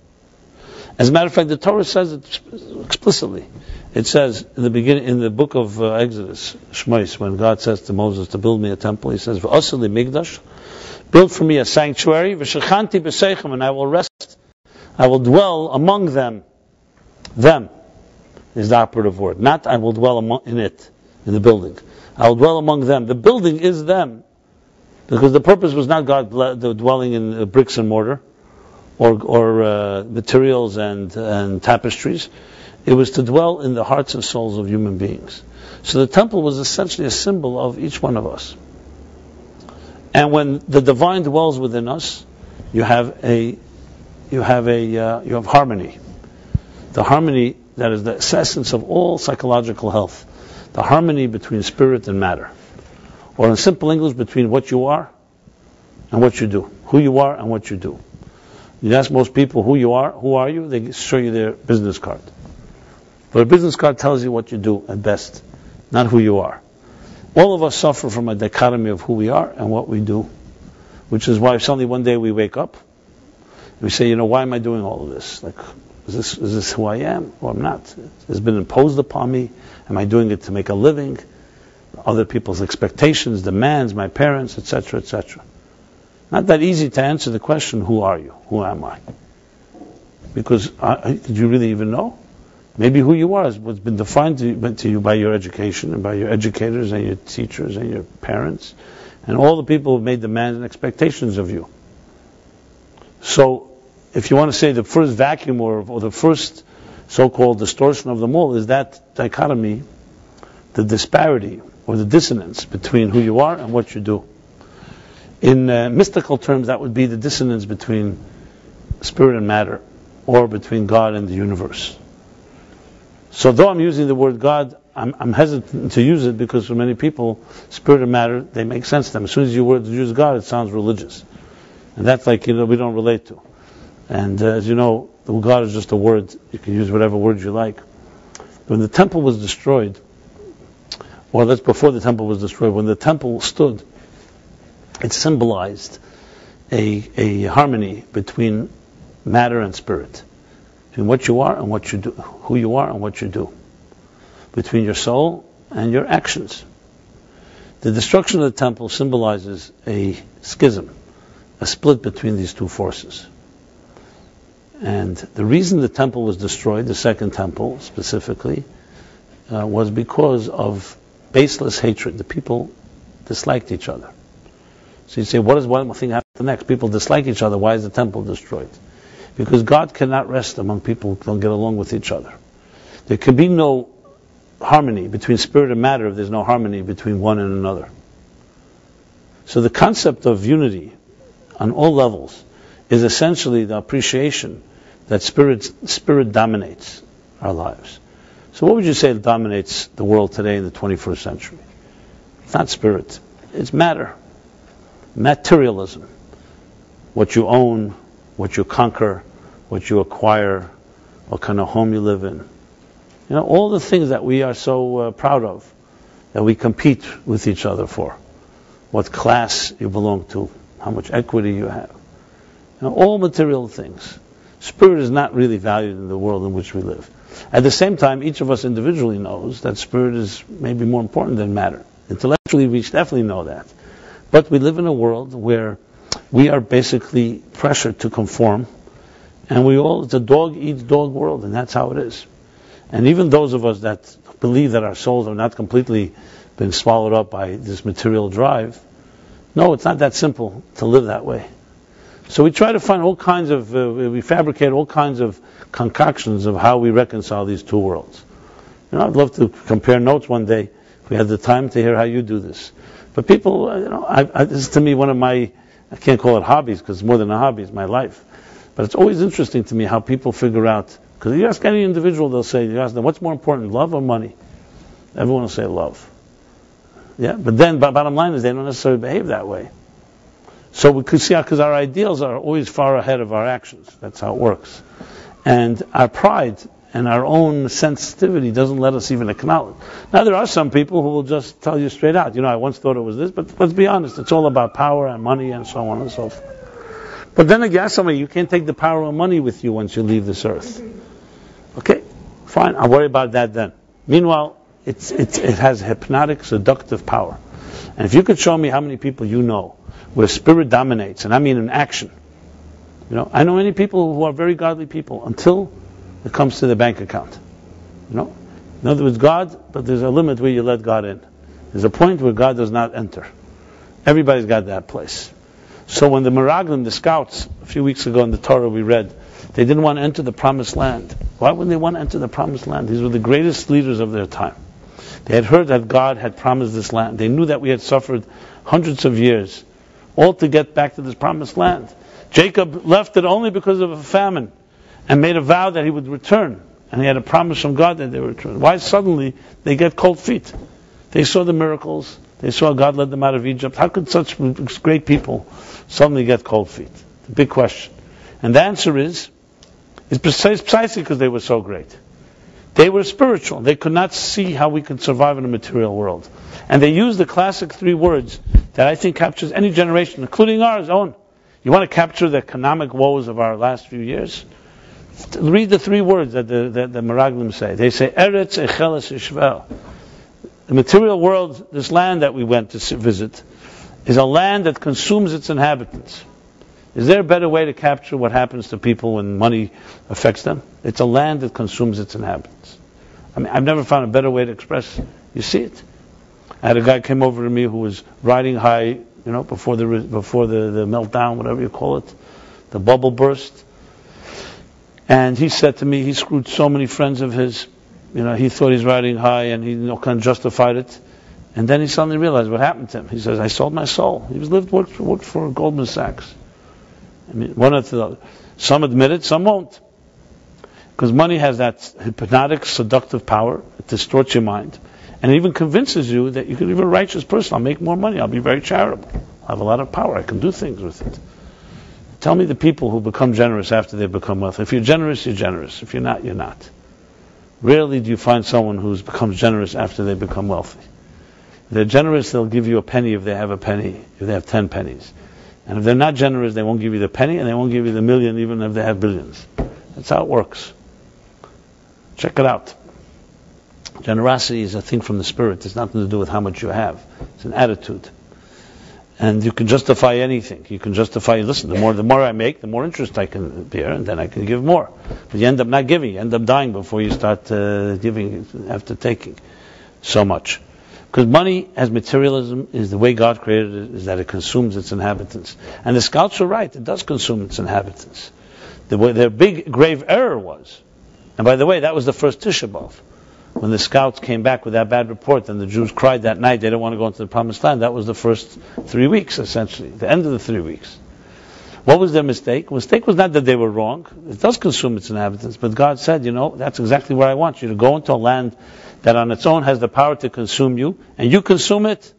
As a matter of fact, the Torah says it explicitly. It says in the beginning, in the book of Exodus, Shmos, when God says to Moses to build me a temple, He says, "V'aseh li migdash, build for me a sanctuary, v'shechanti b'seichem, and I will rest, I will dwell among them." Them is the operative word. Not I will dwell in it, in the building. I will dwell among them. The building is them, because the purpose was not God dwelling in bricks and mortar, or materials and tapestries. It was to dwell in the hearts and souls of human beings. So the temple was essentially a symbol of each one of us. And when the divine dwells within us, you have harmony. The harmony that is the essence of all psychological health. The harmony between spirit and matter. Or in simple English, between what you are and what you do. Who you are and what you do. You ask most people who you are, who are you? They show you their business card. But a business card tells you what you do at best, not who you are. All of us suffer from a dichotomy of who we are and what we do, which is why suddenly one day we wake up and we say, why am I doing all of this? Like, is this who I am or I'm not? It's been imposed upon me. Am I doing it to make a living? Other people's expectations, demands, my parents, etc., etc. Not that easy to answer the question, who are you? Who am I? Because did you really even know? Maybe who you are is what's been defined to you by your education and by your educators and your teachers and your parents and all the people who have made demands and expectations of you. So, if you want to say the first vacuum or the first so-called distortion of them all is that dichotomy, the disparity or the dissonance between who you are and what you do. In mystical terms, that would be the dissonance between spirit and matter, or between God and the universe. So though I'm using the word God, I'm hesitant to use it because for many people, spirit and matter, they make sense to them. As soon as you use God, it sounds religious. And that's like, we don't relate to. And as you know, God is just a word. You can use whatever word you like. When the temple was destroyed, or that's before the temple was destroyed, when the temple stood, it symbolized a harmony between matter and spirit. Between what you are and what you do, who you are and what you do. Between your soul and your actions. The destruction of the temple symbolizes a schism, a split between these two forces. And the reason the temple was destroyed, the second temple specifically, was because of baseless hatred. The people disliked each other. So you say, what does one thing happen next? People dislike each other. Why is the temple destroyed? Because God cannot rest among people who don't get along with each other. There can be no harmony between spirit and matter if there's no harmony between one and another. So the concept of unity on all levels is essentially the appreciation that spirit dominates our lives. So what would you say dominates the world today in the 21st century? It's not spirit. It's matter. Materialism. What you own, what you conquer, what you acquire, what kind of home you live in. All the things that we are so proud of, that we compete with each other for. What class you belong to, how much equity you have. All material things. Spirit is not really valued in the world in which we live. At the same time, each of us individually knows that spirit is maybe more important than matter. Intellectually, we definitely know that. But we live in a world where we are basically pressured to conform, and it's a dog eats dog world, and that's how it is. And even those of us that believe that our souls have not completely been swallowed up by this material drive, no, it's not that simple to live that way. So we try to find we fabricate all kinds of concoctions of how we reconcile these two worlds. I'd love to compare notes one day, if we had the time, to hear how you do this. But people, this is to me one of my, I can't call it hobbies, because it's more than a hobby, it's my life. But it's always interesting to me how people figure out, because if you ask any individual, you ask them, what's more important, love or money? Everyone will say love. Yeah, but then, bottom line is, they don't necessarily behave that way. So we could see because our ideals are always far ahead of our actions. That's how it works. And our pride and our own sensitivity doesn't let us even acknowledge. Now there are some people who will just tell you straight out, I once thought it was this, but let's be honest, it's all about power and money and so on and so forth. But then again, somebody, you can't take the power and money with you once you leave this earth. Okay, fine, I'll worry about that then. Meanwhile, it has hypnotic, seductive power. And if you could show me how many people you know where spirit dominates, and I mean in action, I know many people who are very godly people until it comes to the bank account. In other words, God, but there's a limit where you let God in. There's a point where God does not enter. Everybody's got that place. So when the Meraglim, the scouts, a few weeks ago in the Torah we read, they didn't want to enter the promised land. Why wouldn't they want to enter the promised land? These were the greatest leaders of their time. They had heard that God had promised this land. They knew that we had suffered hundreds of years, all to get back to this promised land. Jacob left it only because of a famine and made a vow that he would return. And he had a promise from God that they would return. Why suddenly they get cold feet? They saw the miracles. They saw God led them out of Egypt. How could such great people suddenly get cold feet? The big question. And the answer is precisely because they were so great. They were spiritual. They could not see how we could survive in a material world. And they used the classic 3 words that I think captures any generation, including ours own. You want to capture the economic woes of our last few years? Read the 3 words that the Meraglim say. They say, Eretz Echeles Yishvel. The material world, this land that we went to visit, is a land that consumes its inhabitants. Is there a better way to capture what happens to people when money affects them? It's a land that consumes its inhabitants. I mean, I've never found a better way to express. You see it. I had a guy came over to me who was riding high, before the meltdown, whatever you call it, the bubble burst. And he said to me, he screwed so many friends of his. He thought he's riding high, and he kind of justified it. And then he suddenly realized what happened to him. He says, "I sold my soul." He worked for Goldman Sachs. I mean, one of the, some admit it, some won't, because money has that hypnotic, seductive power. It distorts your mind, and it even convinces you that you can be a righteous person. I'll make more money. I'll be very charitable. I have a lot of power. I can do things with it. Tell me the people who become generous after they become wealthy. If you're generous, you're generous. If you're not, you're not. Rarely do you find someone who becomes generous after they become wealthy. If they're generous, they'll give you a penny if they have a penny, if they have 10 pennies. And if they're not generous, they won't give you the penny, and they won't give you the million even if they have billions. That's how it works. Check it out. Generosity is a thing from the Spirit. It's nothing to do with how much you have. It's an attitude. And you can justify anything. You can justify, listen, the more I make, the more interest I can bear, and then I can give more. But you end up not giving. You end up dying before you start giving after taking so much. Because money, as materialism, is the way God created it, is that it consumes its inhabitants. And the scouts are right. It does consume its inhabitants. Their big, grave error was, and by the way, that was the first Tisha B'Av. When the scouts came back with that bad report and the Jews cried that night, they didn't want to go into the promised land. That was the first 3 weeks, essentially, the end of the 3 weeks. What was their mistake? The mistake was not that they were wrong. It does consume its inhabitants. But God said, that's exactly where I want you to go into a land that on its own has the power to consume you, and you consume it.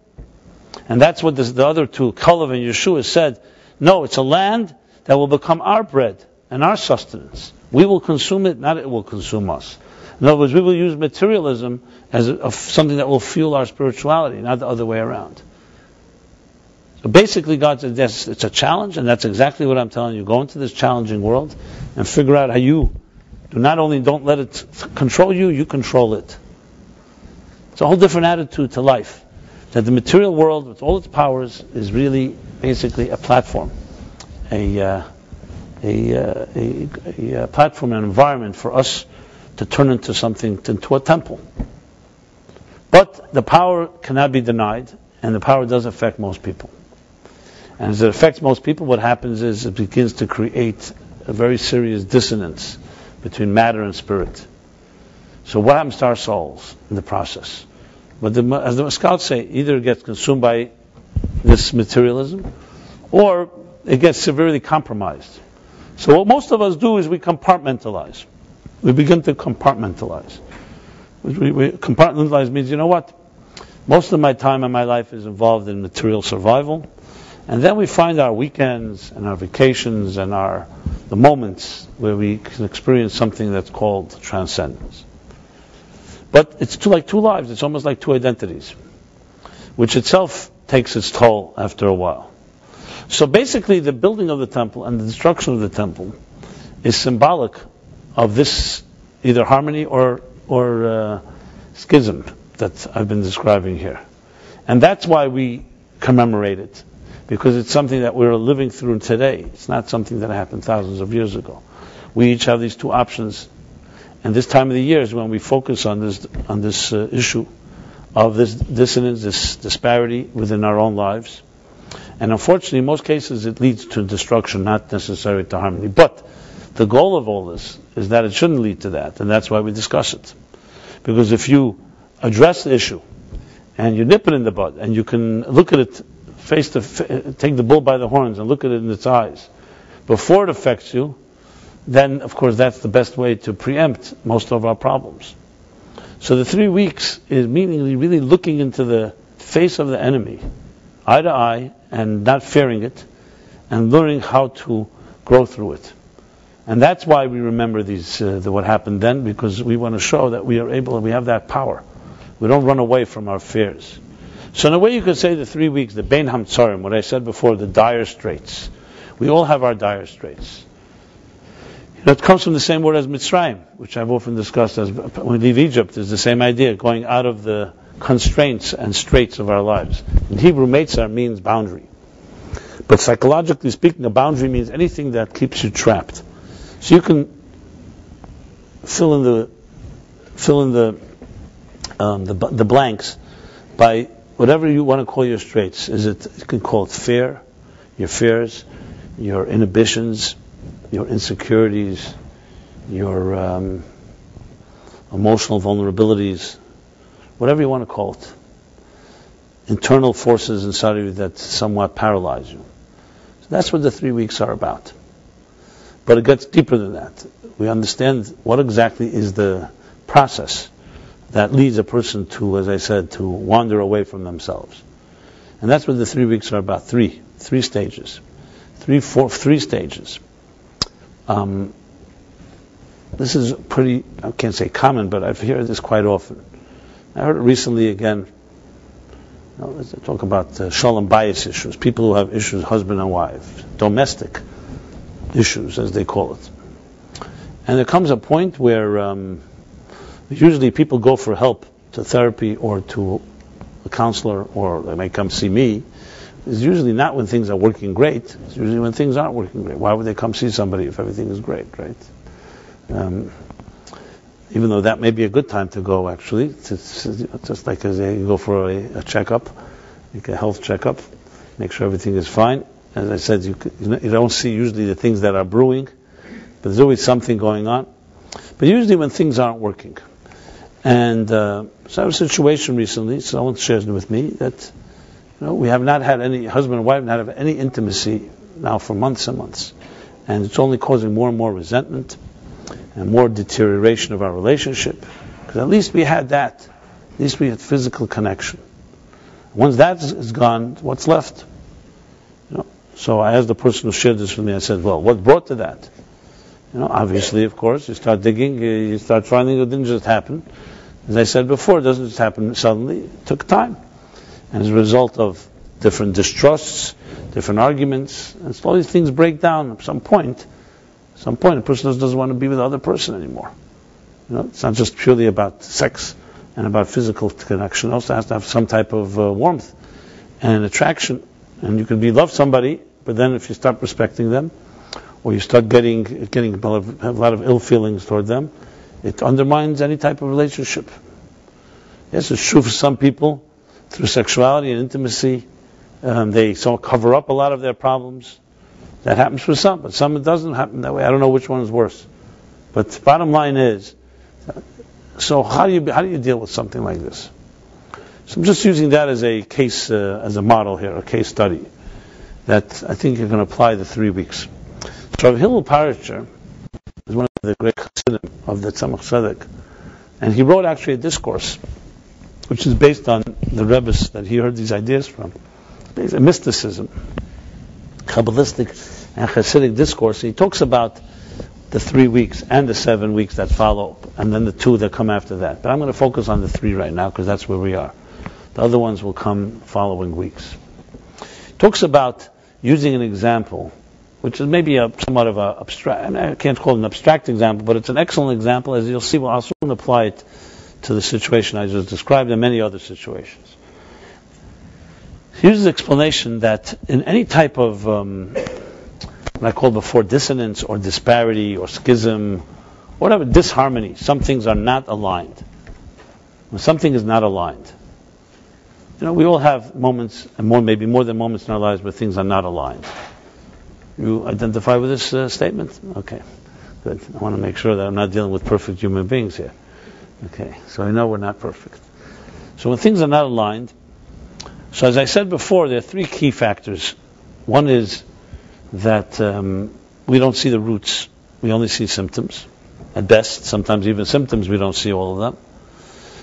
And that's what the other two, Kalev and Yeshua, said. No, it's a land that will become our bread and our sustenance. We will consume it, not it will consume us. In other words, we will use materialism as something that will fuel our spirituality, not the other way around. So basically, God said, yes, it's a challenge, and that's exactly what I'm telling you. Go into this challenging world and figure out how you don't let it control you, you control it. It's a whole different attitude to life. That the material world, with all its powers, is really basically a platform, a platform, an environment for us to turn into something, into a temple. But the power cannot be denied, and the power does affect most people. And as it affects most people, what happens is it begins to create a very serious dissonance between matter and spirit. So what happens to our souls in the process? But as the scouts say, either it gets consumed by this materialism, or it gets severely compromised. So what most of us do is we compartmentalize. We begin to compartmentalize. Compartmentalize means, most of my time in my life is involved in material survival, and then we find our weekends and our vacations and the moments where we can experience something that's called transcendence. But it's like 2 lives. It's almost like 2 identities, which itself takes its toll after a while. So basically, the building of the temple and the destruction of the temple is symbolic of this either harmony or schism that I've been describing here. And that's why we commemorate it, because it's something that we're living through today. It's not something that happened thousands of years ago. We each have these two options, and this time of the year is when we focus on this issue of this dissonance, this disparity within our own lives. And unfortunately, in most cases, it leads to destruction, not necessarily to harmony. But the goal of all this is that it shouldn't lead to that, and that's why we discuss it. Because if you address the issue, and you nip it in the bud, and you can look at it face to face, take the bull by the horns and look at it in its eyes, before it affects you, then, of course, that's the best way to preempt most of our problems. So the 3 weeks is meaningly really looking into the face of the enemy, eye to eye, and not fearing it, and learning how to grow through it. And that's why we remember what happened then, because we want to show that we have that power. We don't run away from our fears. So in a way you could say the 3 weeks, the Bein Hamtzarim, what I said before, the dire straits. We all have our dire straits. That comes from the same word as Mitzrayim, which I've often discussed as when we leave Egypt, is the same idea, going out of the constraints and straits of our lives. In Hebrew, Meitzar means boundary. But psychologically speaking, a boundary means anything that keeps you trapped. So you can fill in the blanks by whatever you want to call your straits. You can call it fear, your fears, your inhibitions, your insecurities, your emotional vulnerabilities, whatever you want to call it. Internal forces inside of you that somewhat paralyze you. So that's what the 3 weeks are about. But it gets deeper than that. We understand what exactly is the process that leads a person to, as I said, to wander away from themselves. And that's what the 3 weeks are about. Three stages. Three stages. This is pretty, I can't say common, but I've heard this quite often. I heard it recently again. Let's talk about shalom bias issues. People who have issues, husband and wife. Domestic issues, as they call it. And there comes a point where usually people go for help to therapy or to a counselor, or they may come see me. It's usually not when things are working great. It's usually when things aren't working great. Why would they come see somebody if everything is great, right? Even though that may be a good time to go, actually. Just like as you go for a checkup, like a health checkup, make sure everything is fine. As I said, you don't see usually the things that are brewing, but there's always something going on. But usually when things aren't working. And so I have a situation recently, someone shares it with me, that we have not had any, husband and wife, not have any intimacy now for months and months. And it's only causing more and more resentment and more deterioration of our relationship. Because at least we had that. At least we had physical connection. Once that is gone, what's left? So I asked the person who shared this with me, I said, well, what brought to that? Obviously, of course, you start digging, you start finding it didn't just happen. As I said before, it doesn't just happen suddenly. It took time. And as a result of different distrusts, different arguments, and so all these things break down at some point. At some point, a person doesn't want to be with the other person anymore. It's not just purely about sex and about physical connection. It also has to have some type of warmth and attraction. And you can love somebody, but then if you stop respecting them, or you start getting a lot of ill feelings toward them, it undermines any type of relationship. Yes, it's true for some people. Through sexuality and intimacy, they cover up a lot of their problems. That happens for some, but some it doesn't happen that way. I don't know which one is worse. But the bottom line is, so how do you deal with something like this? So I'm just using that as a case, as a model here, a case study, that I think you can apply the 3 weeks. So Rabbi Hillel Paritcher is one of the great chassidim of the Tzemach Tzedek, and he wrote actually a discourse which is based on the Rebbes that he heard these ideas from. It's a mysticism, Kabbalistic and Hasidic discourse. He talks about the 3 weeks and the 7 weeks that follow, and then the 2 that come after that. But I'm going to focus on the 3 right now because that's where we are. The other ones will come following weeks. He talks about using an example, which is maybe somewhat of a abstract, I can't call it an abstract example, but it's an excellent example, as you'll see. I'll soon apply it to the situation I just described and many other situations. Here's the explanation that in any type of, what I called before, dissonance or disparity or schism, whatever, disharmony, some things are not aligned. When something is not aligned, we all have moments, and maybe more than moments in our lives where things are not aligned. You identify with this statement? Okay, good. I want to make sure that I'm not dealing with perfect human beings here. Okay, so I know we're not perfect. So when things are not aligned, so as I said before, there are three key factors. One is that we don't see the roots. We only see symptoms. At best, sometimes even symptoms, we don't see all of them.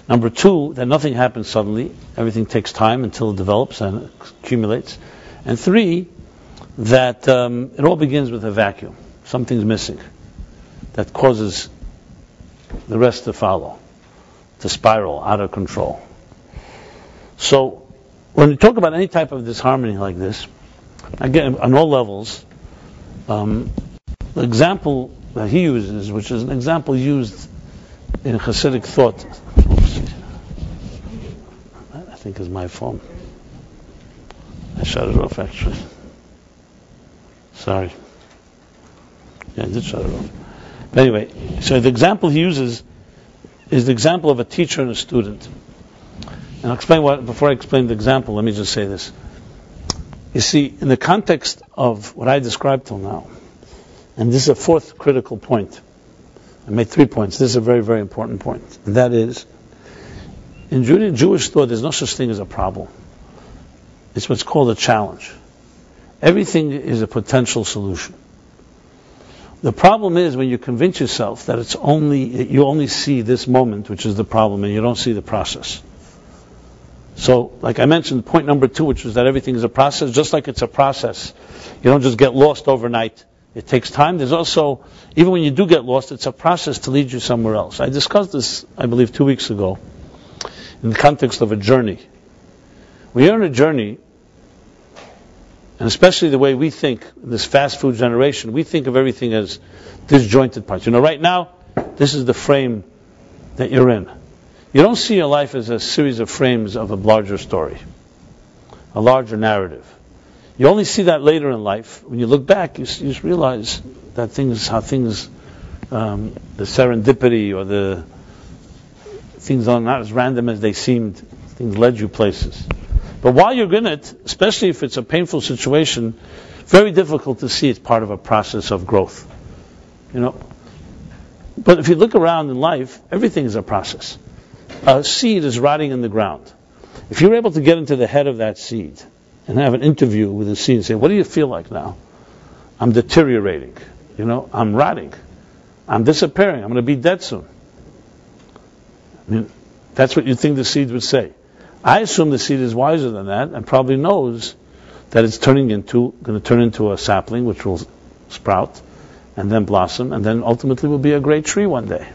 Number two, that nothing happens suddenly. Everything takes time until it develops and accumulates. And three, that it all begins with a vacuum. Something's missing that causes the rest to follow, to spiral out of control. So when we talk about any type of disharmony like this, again, on all levels, the example that he uses, which is an example used in Hasidic thought, I think is my phone. I shut it off actually. Sorry. Yeah, I did shut it off. But anyway, so the example he uses is the example of a teacher and a student. And I'll explain before I explain the example, let me just say this. You see, in the context of what I described till now, and this is a fourth critical point. I made 3 points. This is a very, very important point. And that is, in Jewish thought, there's no such thing as a problem. It's what's called a challenge. Everything is a potential solution. The problem is when you convince yourself that you only see this moment, which is the problem, and you don't see the process. So, like I mentioned, point number 2, which was that everything is a process, just like it's a process. You don't just get lost overnight. It takes time. There's also, even when you do get lost, it's a process to lead you somewhere else. I discussed this, I believe, 2 weeks ago, in the context of a journey. When you're on a journey, and especially the way we think, this fast food generation, we think of everything as disjointed parts. Right now, this is the frame that you're in. You don't see your life as a series of frames of a larger story, a larger narrative. You only see that later in life. When you look back, you just realize that the serendipity or the things are not as random as they seemed. Things led you places. But while you're in it, especially if it's a painful situation, very difficult to see it's part of a process of growth. But if you look around in life, everything is a process. A seed is rotting in the ground. If you're able to get into the head of that seed and have an interview with the seed and say, what do you feel like now? I'm deteriorating. I'm rotting. I'm disappearing. I'm going to be dead soon. That's what you'd think the seed would say. I assume the seed is wiser than that and probably knows that it's going to turn into a sapling, which will sprout and then blossom and then ultimately will be a great tree one day.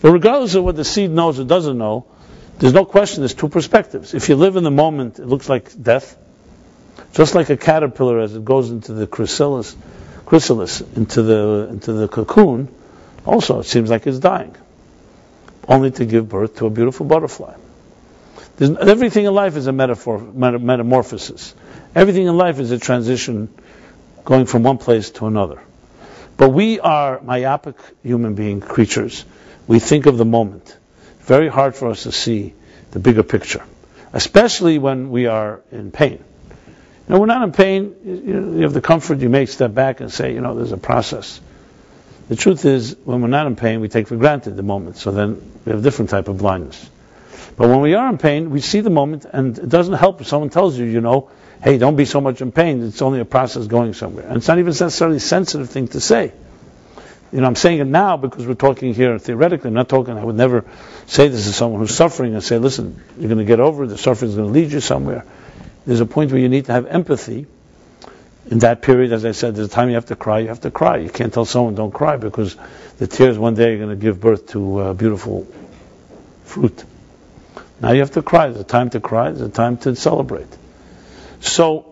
But regardless of what the seed knows or doesn't know, there's no question there's two perspectives. If you live in the moment, it looks like death. Just like a caterpillar as it goes into the chrysalis, into the cocoon, also it seems like it's dying, only to give birth to a beautiful butterfly. Everything in life is a metamorphosis. Everything in life is a transition going from one place to another. But we are myopic human being creatures. We think of the moment. Very hard for us to see the bigger picture, especially when we are in pain. We're not in pain. You have the comfort. You may step back and say, there's a process. The truth is, when we're not in pain, we take for granted the moment. So then we have a different type of blindness. But when we are in pain, we see the moment, and it doesn't help if someone tells you, hey, don't be so much in pain. It's only a process going somewhere. And it's not even necessarily a sensitive thing to say. I'm saying it now because we're talking here theoretically. I'm not talking, I would never say this to someone who's suffering and say, listen, you're going to get over it. The suffering is going to lead you somewhere. There's a point where you need to have empathy. In that period, as I said, there's a time you have to cry. You have to cry. You can't tell someone don't cry because the tears one day are going to give birth to beautiful fruit. Now you have to cry. There's a time to cry. There's a time to celebrate. So,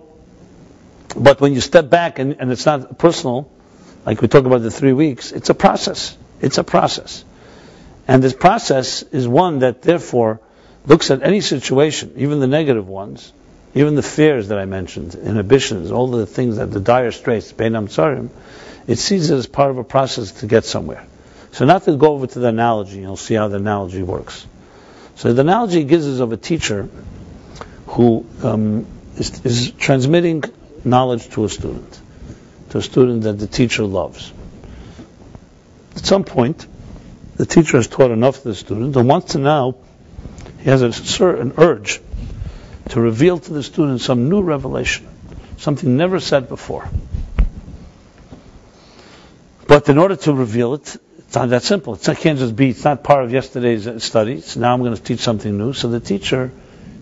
but when you step back and it's not personal, like we talk about the 3 weeks, it's a process. It's a process. And this process is one that therefore looks at any situation, even the negative ones, even the fears that I mentioned, inhibitions, all the things that the dire straits, Beinam Tsarim, it sees it as part of a process to get somewhere. So not to go over to the analogy, you'll see how the analogy works. So the analogy gives us of a teacher who is transmitting knowledge to a student that the teacher loves. At some point, the teacher has taught enough to the student and wants to now, he has a certain urge to reveal to the student some new revelation, something never said before. But in order to reveal it, it's not that simple. It can't just be, it's not part of yesterday's study. So now I'm going to teach something new. So the teacher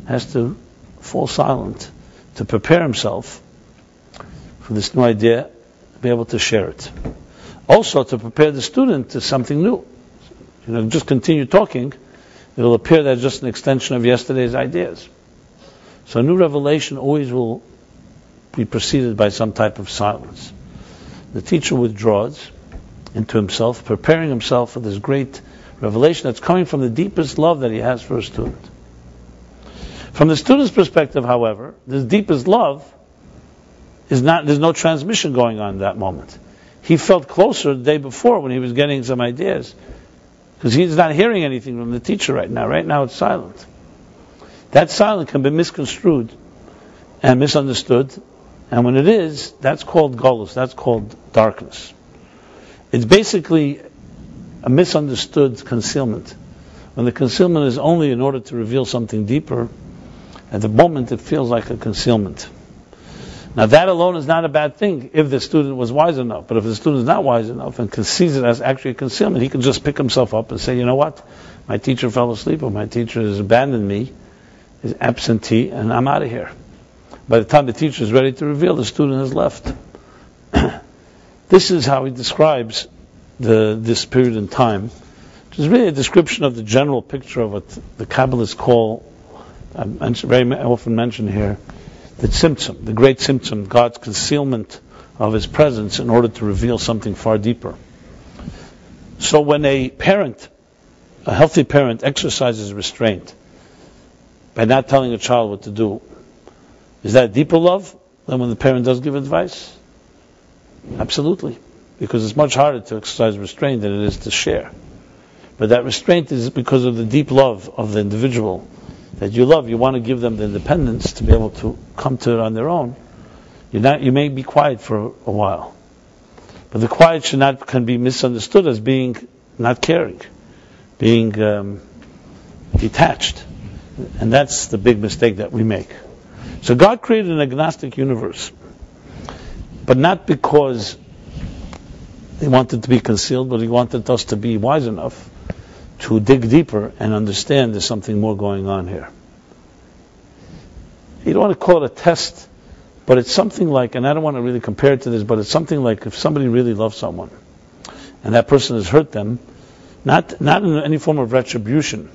has to fall silent to prepare himself for this new idea, be able to share it. Also to prepare the student to something new. Just continue talking, it'll appear that it's just an extension of yesterday's ideas. So a new revelation always will be preceded by some type of silence. The teacher withdraws into himself, preparing himself for this great revelation that's coming from the deepest love that he has for a student. From the student's perspective, however, this deepest love is not, there's no transmission going on in that moment. He felt closer the day before when he was getting some ideas, because he's not hearing anything from the teacher right now. Right now it's silent. That silence can be misconstrued and misunderstood, and when it is, that's called golus, that's called darkness. It's basically a misunderstood concealment. When the concealment is only in order to reveal something deeper, at the moment it feels like a concealment. Now that alone is not a bad thing if the student was wise enough. But if the student is not wise enough and sees it as actually a concealment, he can just pick himself up and say, you know what? My teacher fell asleep, or my teacher has abandoned me, is absentee, and I'm out of here. By the time the teacher is ready to reveal, the student has left. This is how he describes this period in time, which is really a description of the general picture of what the Kabbalists call, very often mentioned here, the tzimtzum, the great tzimtzum, God's concealment of His presence in order to reveal something far deeper. So when a healthy parent exercises restraint by not telling a child what to do, is that deeper love than when the parent does give advice? Absolutely. Because it's much harder to exercise restraint than it is to share. But that restraint is because of the deep love of the individual that you love. You want to give them the independence to be able to come to it on their own. You may be quiet for a while. But the quiet can be misunderstood as being not caring, being detached. And that's the big mistake that we make. So God created an agnostic universe, but not because He wanted to be concealed, but He wanted us to be wise enough to dig deeper and understand there's something more going on here. You don't want to call it a test, but it's something like, and I don't want to really compare it to this, but it's something like if somebody really loves someone, and that person has hurt them, not in any form of retribution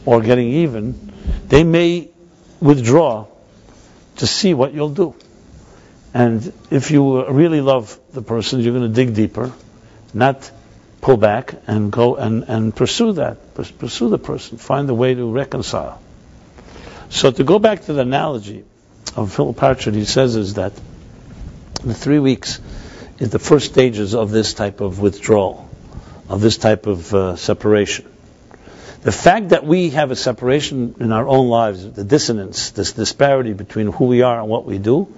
or getting even, they may withdraw to see what you'll do. And if you really love the person, you're going to dig deeper, not pull back and go and pursue that. Pursue the person. Find a way to reconcile. So to go back to the analogy of Philip Partridge, he says is that the 3 weeks is the first stages of this type of withdrawal, of this type of separation. The fact that we have a separation in our own lives, the dissonance, this disparity between who we are and what we do,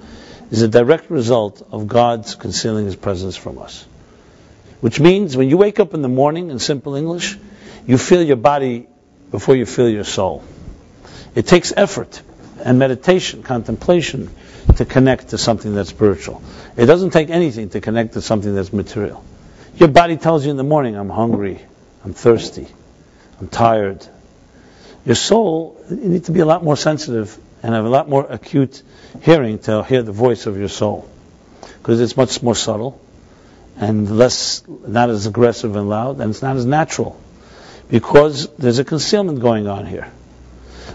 is a direct result of God's concealing His presence from us. Which means when you wake up in the morning, in simple English, you feel your body before you feel your soul. It takes effort and meditation, contemplation, to connect to something that's spiritual. It doesn't take anything to connect to something that's material. Your body tells you in the morning, I'm hungry, I'm thirsty, I'm tired. Your soul, you need to be a lot more sensitive and have a lot more acute hearing to hear the voice of your soul. Because it's much more subtle and not as aggressive and loud, and it's not as natural. Because there's a concealment going on here.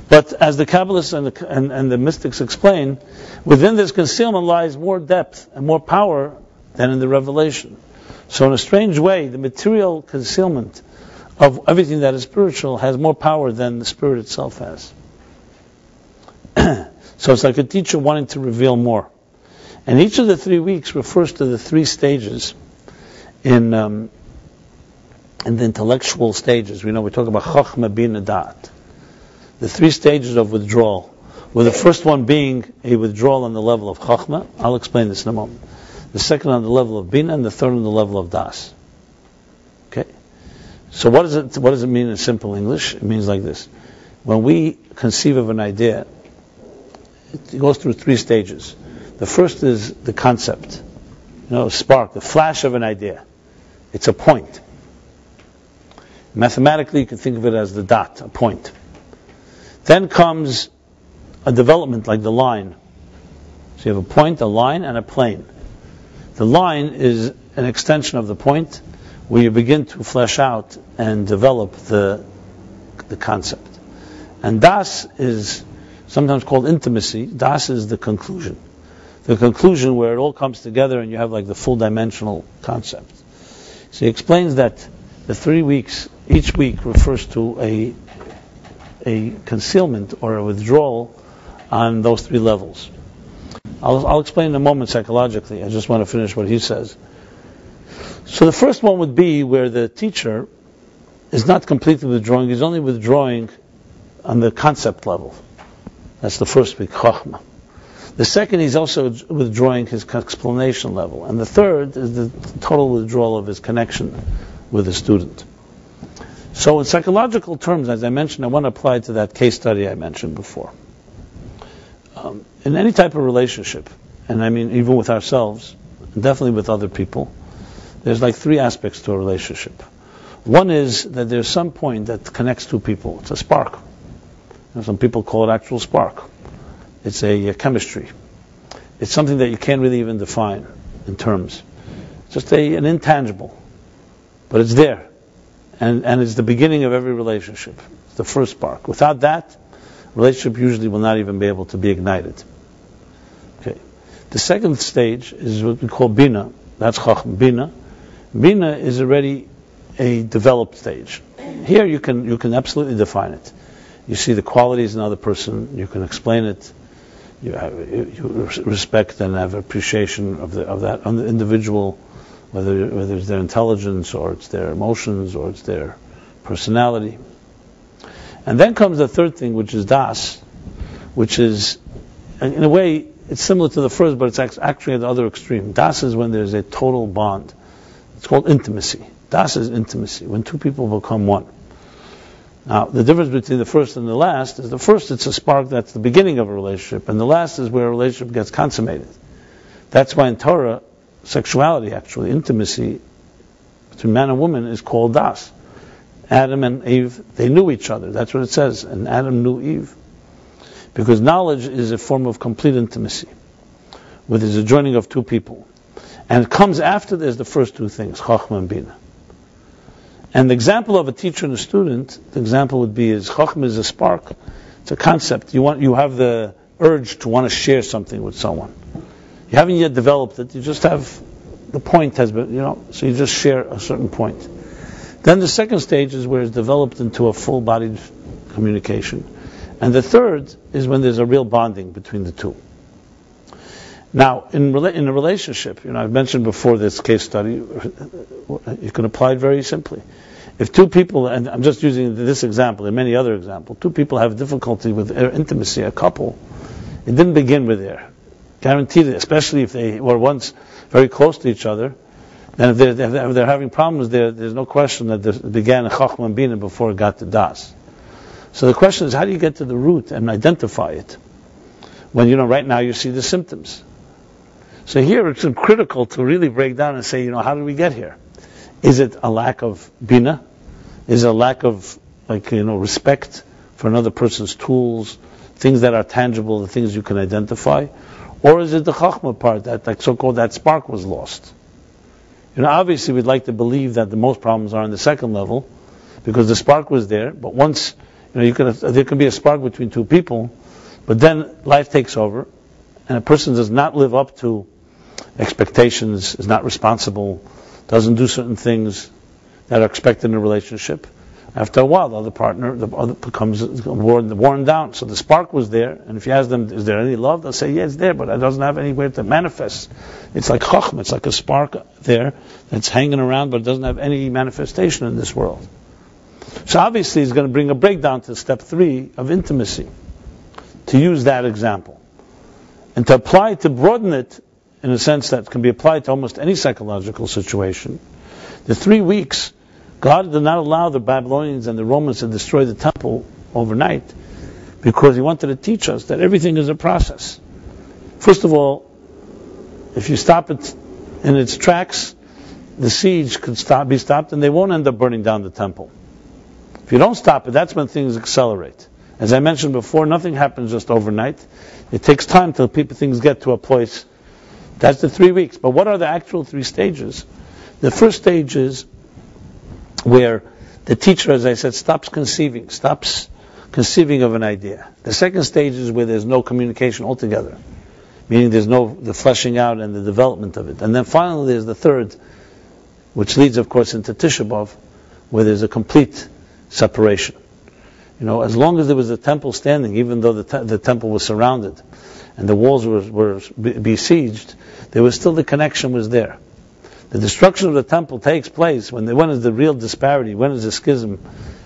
But as the Kabbalists and the mystics explain, within this concealment lies more depth and more power than in the revelation. So in a strange way, the material concealment of everything that is spiritual has more power than the spirit itself has. So it's like a teacher wanting to reveal more. And each of the 3 weeks refers to the 3 stages in the intellectual stages. We talk about Chachma, Bina, Dat. The 3 stages of withdrawal, with the first one being a withdrawal on the level of Chachma. I'll explain this in a moment. The second on the level of Bina, and the third on the level of Das. Okay? So what does it mean in simple English? It means like this. When we conceive of an idea, it goes through 3 stages. The first is the concept. A spark, the flash of an idea. It's a point. Mathematically, you can think of it as the dot, a point. Then comes a development like the line. So you have a point, a line, and a plane. The line is an extension of the point where you begin to flesh out and develop the concept. And Das is sometimes called intimacy. Das is the conclusion. The conclusion where it all comes together and you have like the full dimensional concept. So he explains that the 3 weeks, each week refers to a concealment or a withdrawal on those 3 levels. I'll explain in a moment psychologically. I just want to finish what he says. So the first one would be where the teacher is not completely withdrawing, he's only withdrawing on the concept level. That's the first week, Chachma. The second, he's also withdrawing his explanation level. And the third is the total withdrawal of his connection with the student. So in psychological terms, as I mentioned, I want to apply it to that case study I mentioned before. In any type of relationship, and I mean even with ourselves, and definitely with other people, there's like 3 aspects to a relationship. One is that there's some point that connects 2 people. It's a spark. Some people call it actual spark. It's a chemistry. It's something that you can't really even define in terms. It's just an intangible. But it's there. And it's the beginning of every relationship. It's the first spark. Without that, relationship usually will not even be able to be ignited. Okay. The second stage is what we call Bina. That's Chacham. Bina. Bina is already a developed stage. Here you can absolutely define it. You see the qualities in another person. You can explain it. You respect and have appreciation of that individual, whether it's their intelligence or it's their emotions or it's their personality. And then comes the third thing, which is Das, which is, in a way, it's similar to the first, but it's actually at the other extreme. Das is when there's a total bond. It's called intimacy. Das is intimacy, when 2 people become one. Now, the difference between the first and the last is the first, it's a spark that's the beginning of a relationship, and the last is where a relationship gets consummated. That's why in Torah, sexuality, actually, intimacy between man and woman is called Das. Adam and Eve, they knew each other. That's what it says. And Adam knew Eve. Because knowledge is a form of complete intimacy, with the joining of 2 people. And it comes after there's the first 2 things, Chachma and Bina. And the example of a teacher and a student, the example would be is Chachma is a spark. It's a concept. You have the urge to want to share something with someone. You haven't yet developed it. You just have, the point has been, so you just share a certain point. Then the second stage is where it's developed into a full-bodied communication. And the third is when there's a real bonding between the 2. Now, in a relationship, I've mentioned before this case study, you can apply it very simply. If 2 people, and I'm just using this example and many other examples, 2 people have difficulty with intimacy, a couple, it didn't begin with there. Guaranteed, especially if they were once very close to each other, and if they're having problems there's no question that it began in Chachma and Bina before it got to Das. So the question is, how do you get to the root and identify it? When, right now you see the symptoms. So here it's critical to really break down and say, how did we get here? Is it a lack of Bina? Is it a lack of, respect for another person's tools, things that are tangible, the things you can identify? Or is it the Chachma part, that so-called that spark was lost? Obviously we'd like to believe that the most problems are on the second level, because the spark was there, but once, there can be a spark between 2 people, but then life takes over, and a person does not live up to expectations, is not responsible, doesn't do certain things that are expected in a relationship, After a while, the other becomes worn down. So the spark was there, and if you ask them, is there any love? They'll say, yeah, it's there, but it doesn't have anywhere to manifest. It's like chokhmah, it's like a spark there that's hanging around, but it doesn't have any manifestation in this world. So obviously, it's going to bring a breakdown to step 3 of intimacy, to use that example. And to apply it, to broaden it, in a sense that can be applied to almost any psychological situation. The 3 weeks, God did not allow the Babylonians and the Romans to destroy the temple overnight, because He wanted to teach us that everything is a process. First of all, if you stop it in its tracks, the siege could be stopped, and they won't end up burning down the temple. If you don't stop it, that's when things accelerate. As I mentioned before, nothing happens just overnight. It takes time till things get to a place. That's the 3 weeks. But what are the actual 3 stages? The first stage is where the teacher, as I said, stops conceiving of an idea. The second stage is where there's no communication altogether, meaning there's no the fleshing out and the development of it. And then finally there's the third, which leads, of course, into Tisha B'Av, where there's a complete separation. As long as there was a temple standing, even though the temple was surrounded and the walls were besieged, there was still the connection was there. The destruction of the temple takes place when is the real disparity, when is the schism,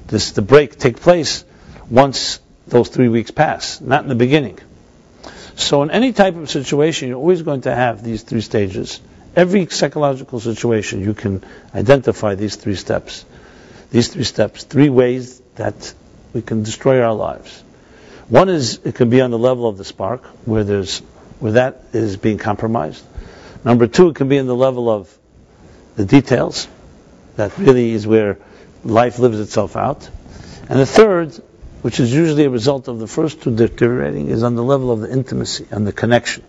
the break take place once those 3 weeks pass, not in the beginning. So in any type of situation, you're always going to have these 3 stages. Every psychological situation, you can identify these 3 steps. These 3 steps, 3 ways that we can destroy our lives. One is, it can be on the level of the spark, where that is being compromised. Number 2, it can be in the level of the details. That really is where life lives itself out. And the third, which is usually a result of the first 2 deteriorating, is on the level of the intimacy, on the connection,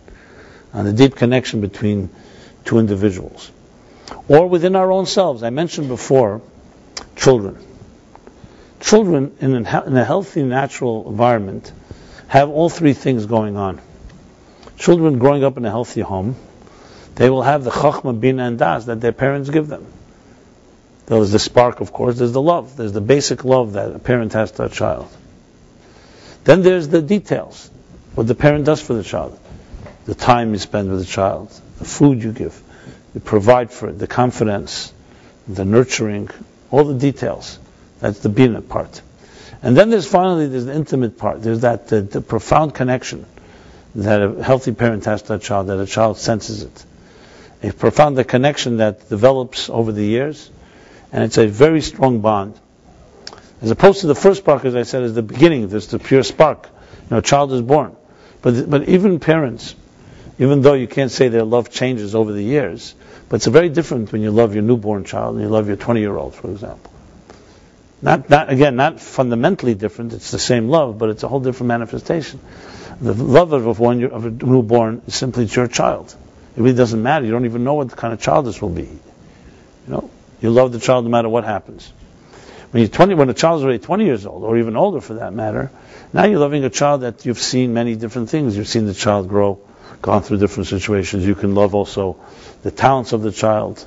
on the deep connection between 2 individuals. Or within our own selves. I mentioned before, children. Children in a healthy, natural environment have all 3 things going on. Children growing up in a healthy home, they will have the chokhmah, bina, and das that their parents give them. There's the spark, of course. There's the love. There's the basic love that a parent has to a child. Then there's the details, what the parent does for the child, the time you spend with the child, the food you give, you provide for it, the confidence, the nurturing, all the details. That's the bina part. And then there's the intimate part. There's that the profound connection that a healthy parent has to a child, that a child senses it. A profound connection that develops over the years, and it's a very strong bond. As opposed to the first spark, as I said, is the beginning. There's the pure spark. A child is born. But even parents, even though you can't say their love changes over the years, but it's very different when you love your newborn child and you love your 20-year-old, for example. Not fundamentally different. It's the same love, but it's a whole different manifestation. The love of a newborn is simply it's your child. It really doesn't matter. You don't even know what kind of child this will be. You love the child no matter what happens. When a child is already 20 years old, or even older for that matter, now you're loving a child that you've seen many different things. You've seen the child grow, gone through different situations. You can love also the talents of the child,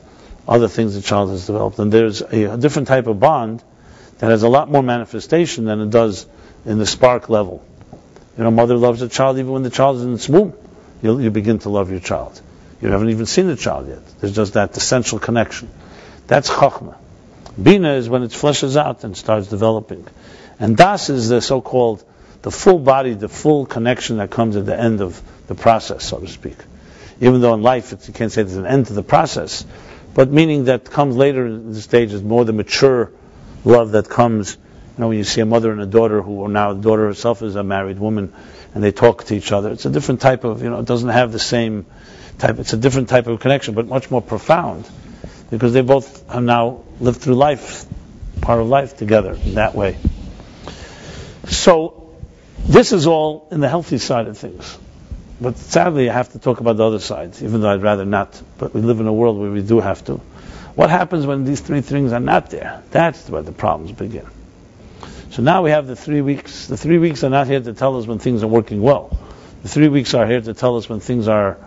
other things the child has developed. And there's a different type of bond that has a lot more manifestation than it does in the spark level. Mother loves a child even when the child is in its womb. You begin to love your child. You haven't even seen the child yet. There's just that essential connection. That's chokhmah. Bina is when it fleshes out and starts developing. And das is the so-called, the full body, the full connection that comes at the end of the process, so to speak. Even though in life you can't say there's an end to the process, but meaning that comes later in the stage is more the mature love that comes, when you see a mother and a daughter who are now, the daughter herself is a married woman, and they talk to each other. It's a different type of, it doesn't have the same type, it's a different type of connection, but much more profound, because they both have now lived through life, part of life together in that way. So, this is all in the healthy side of things. But sadly, I have to talk about the other side, even though I'd rather not. But we live in a world where we do have to. What happens when these 3 things are not there? That's where the problems begin. So now we have the 3 weeks. The 3 weeks are not here to tell us when things are working well. The 3 weeks are here to tell us when things are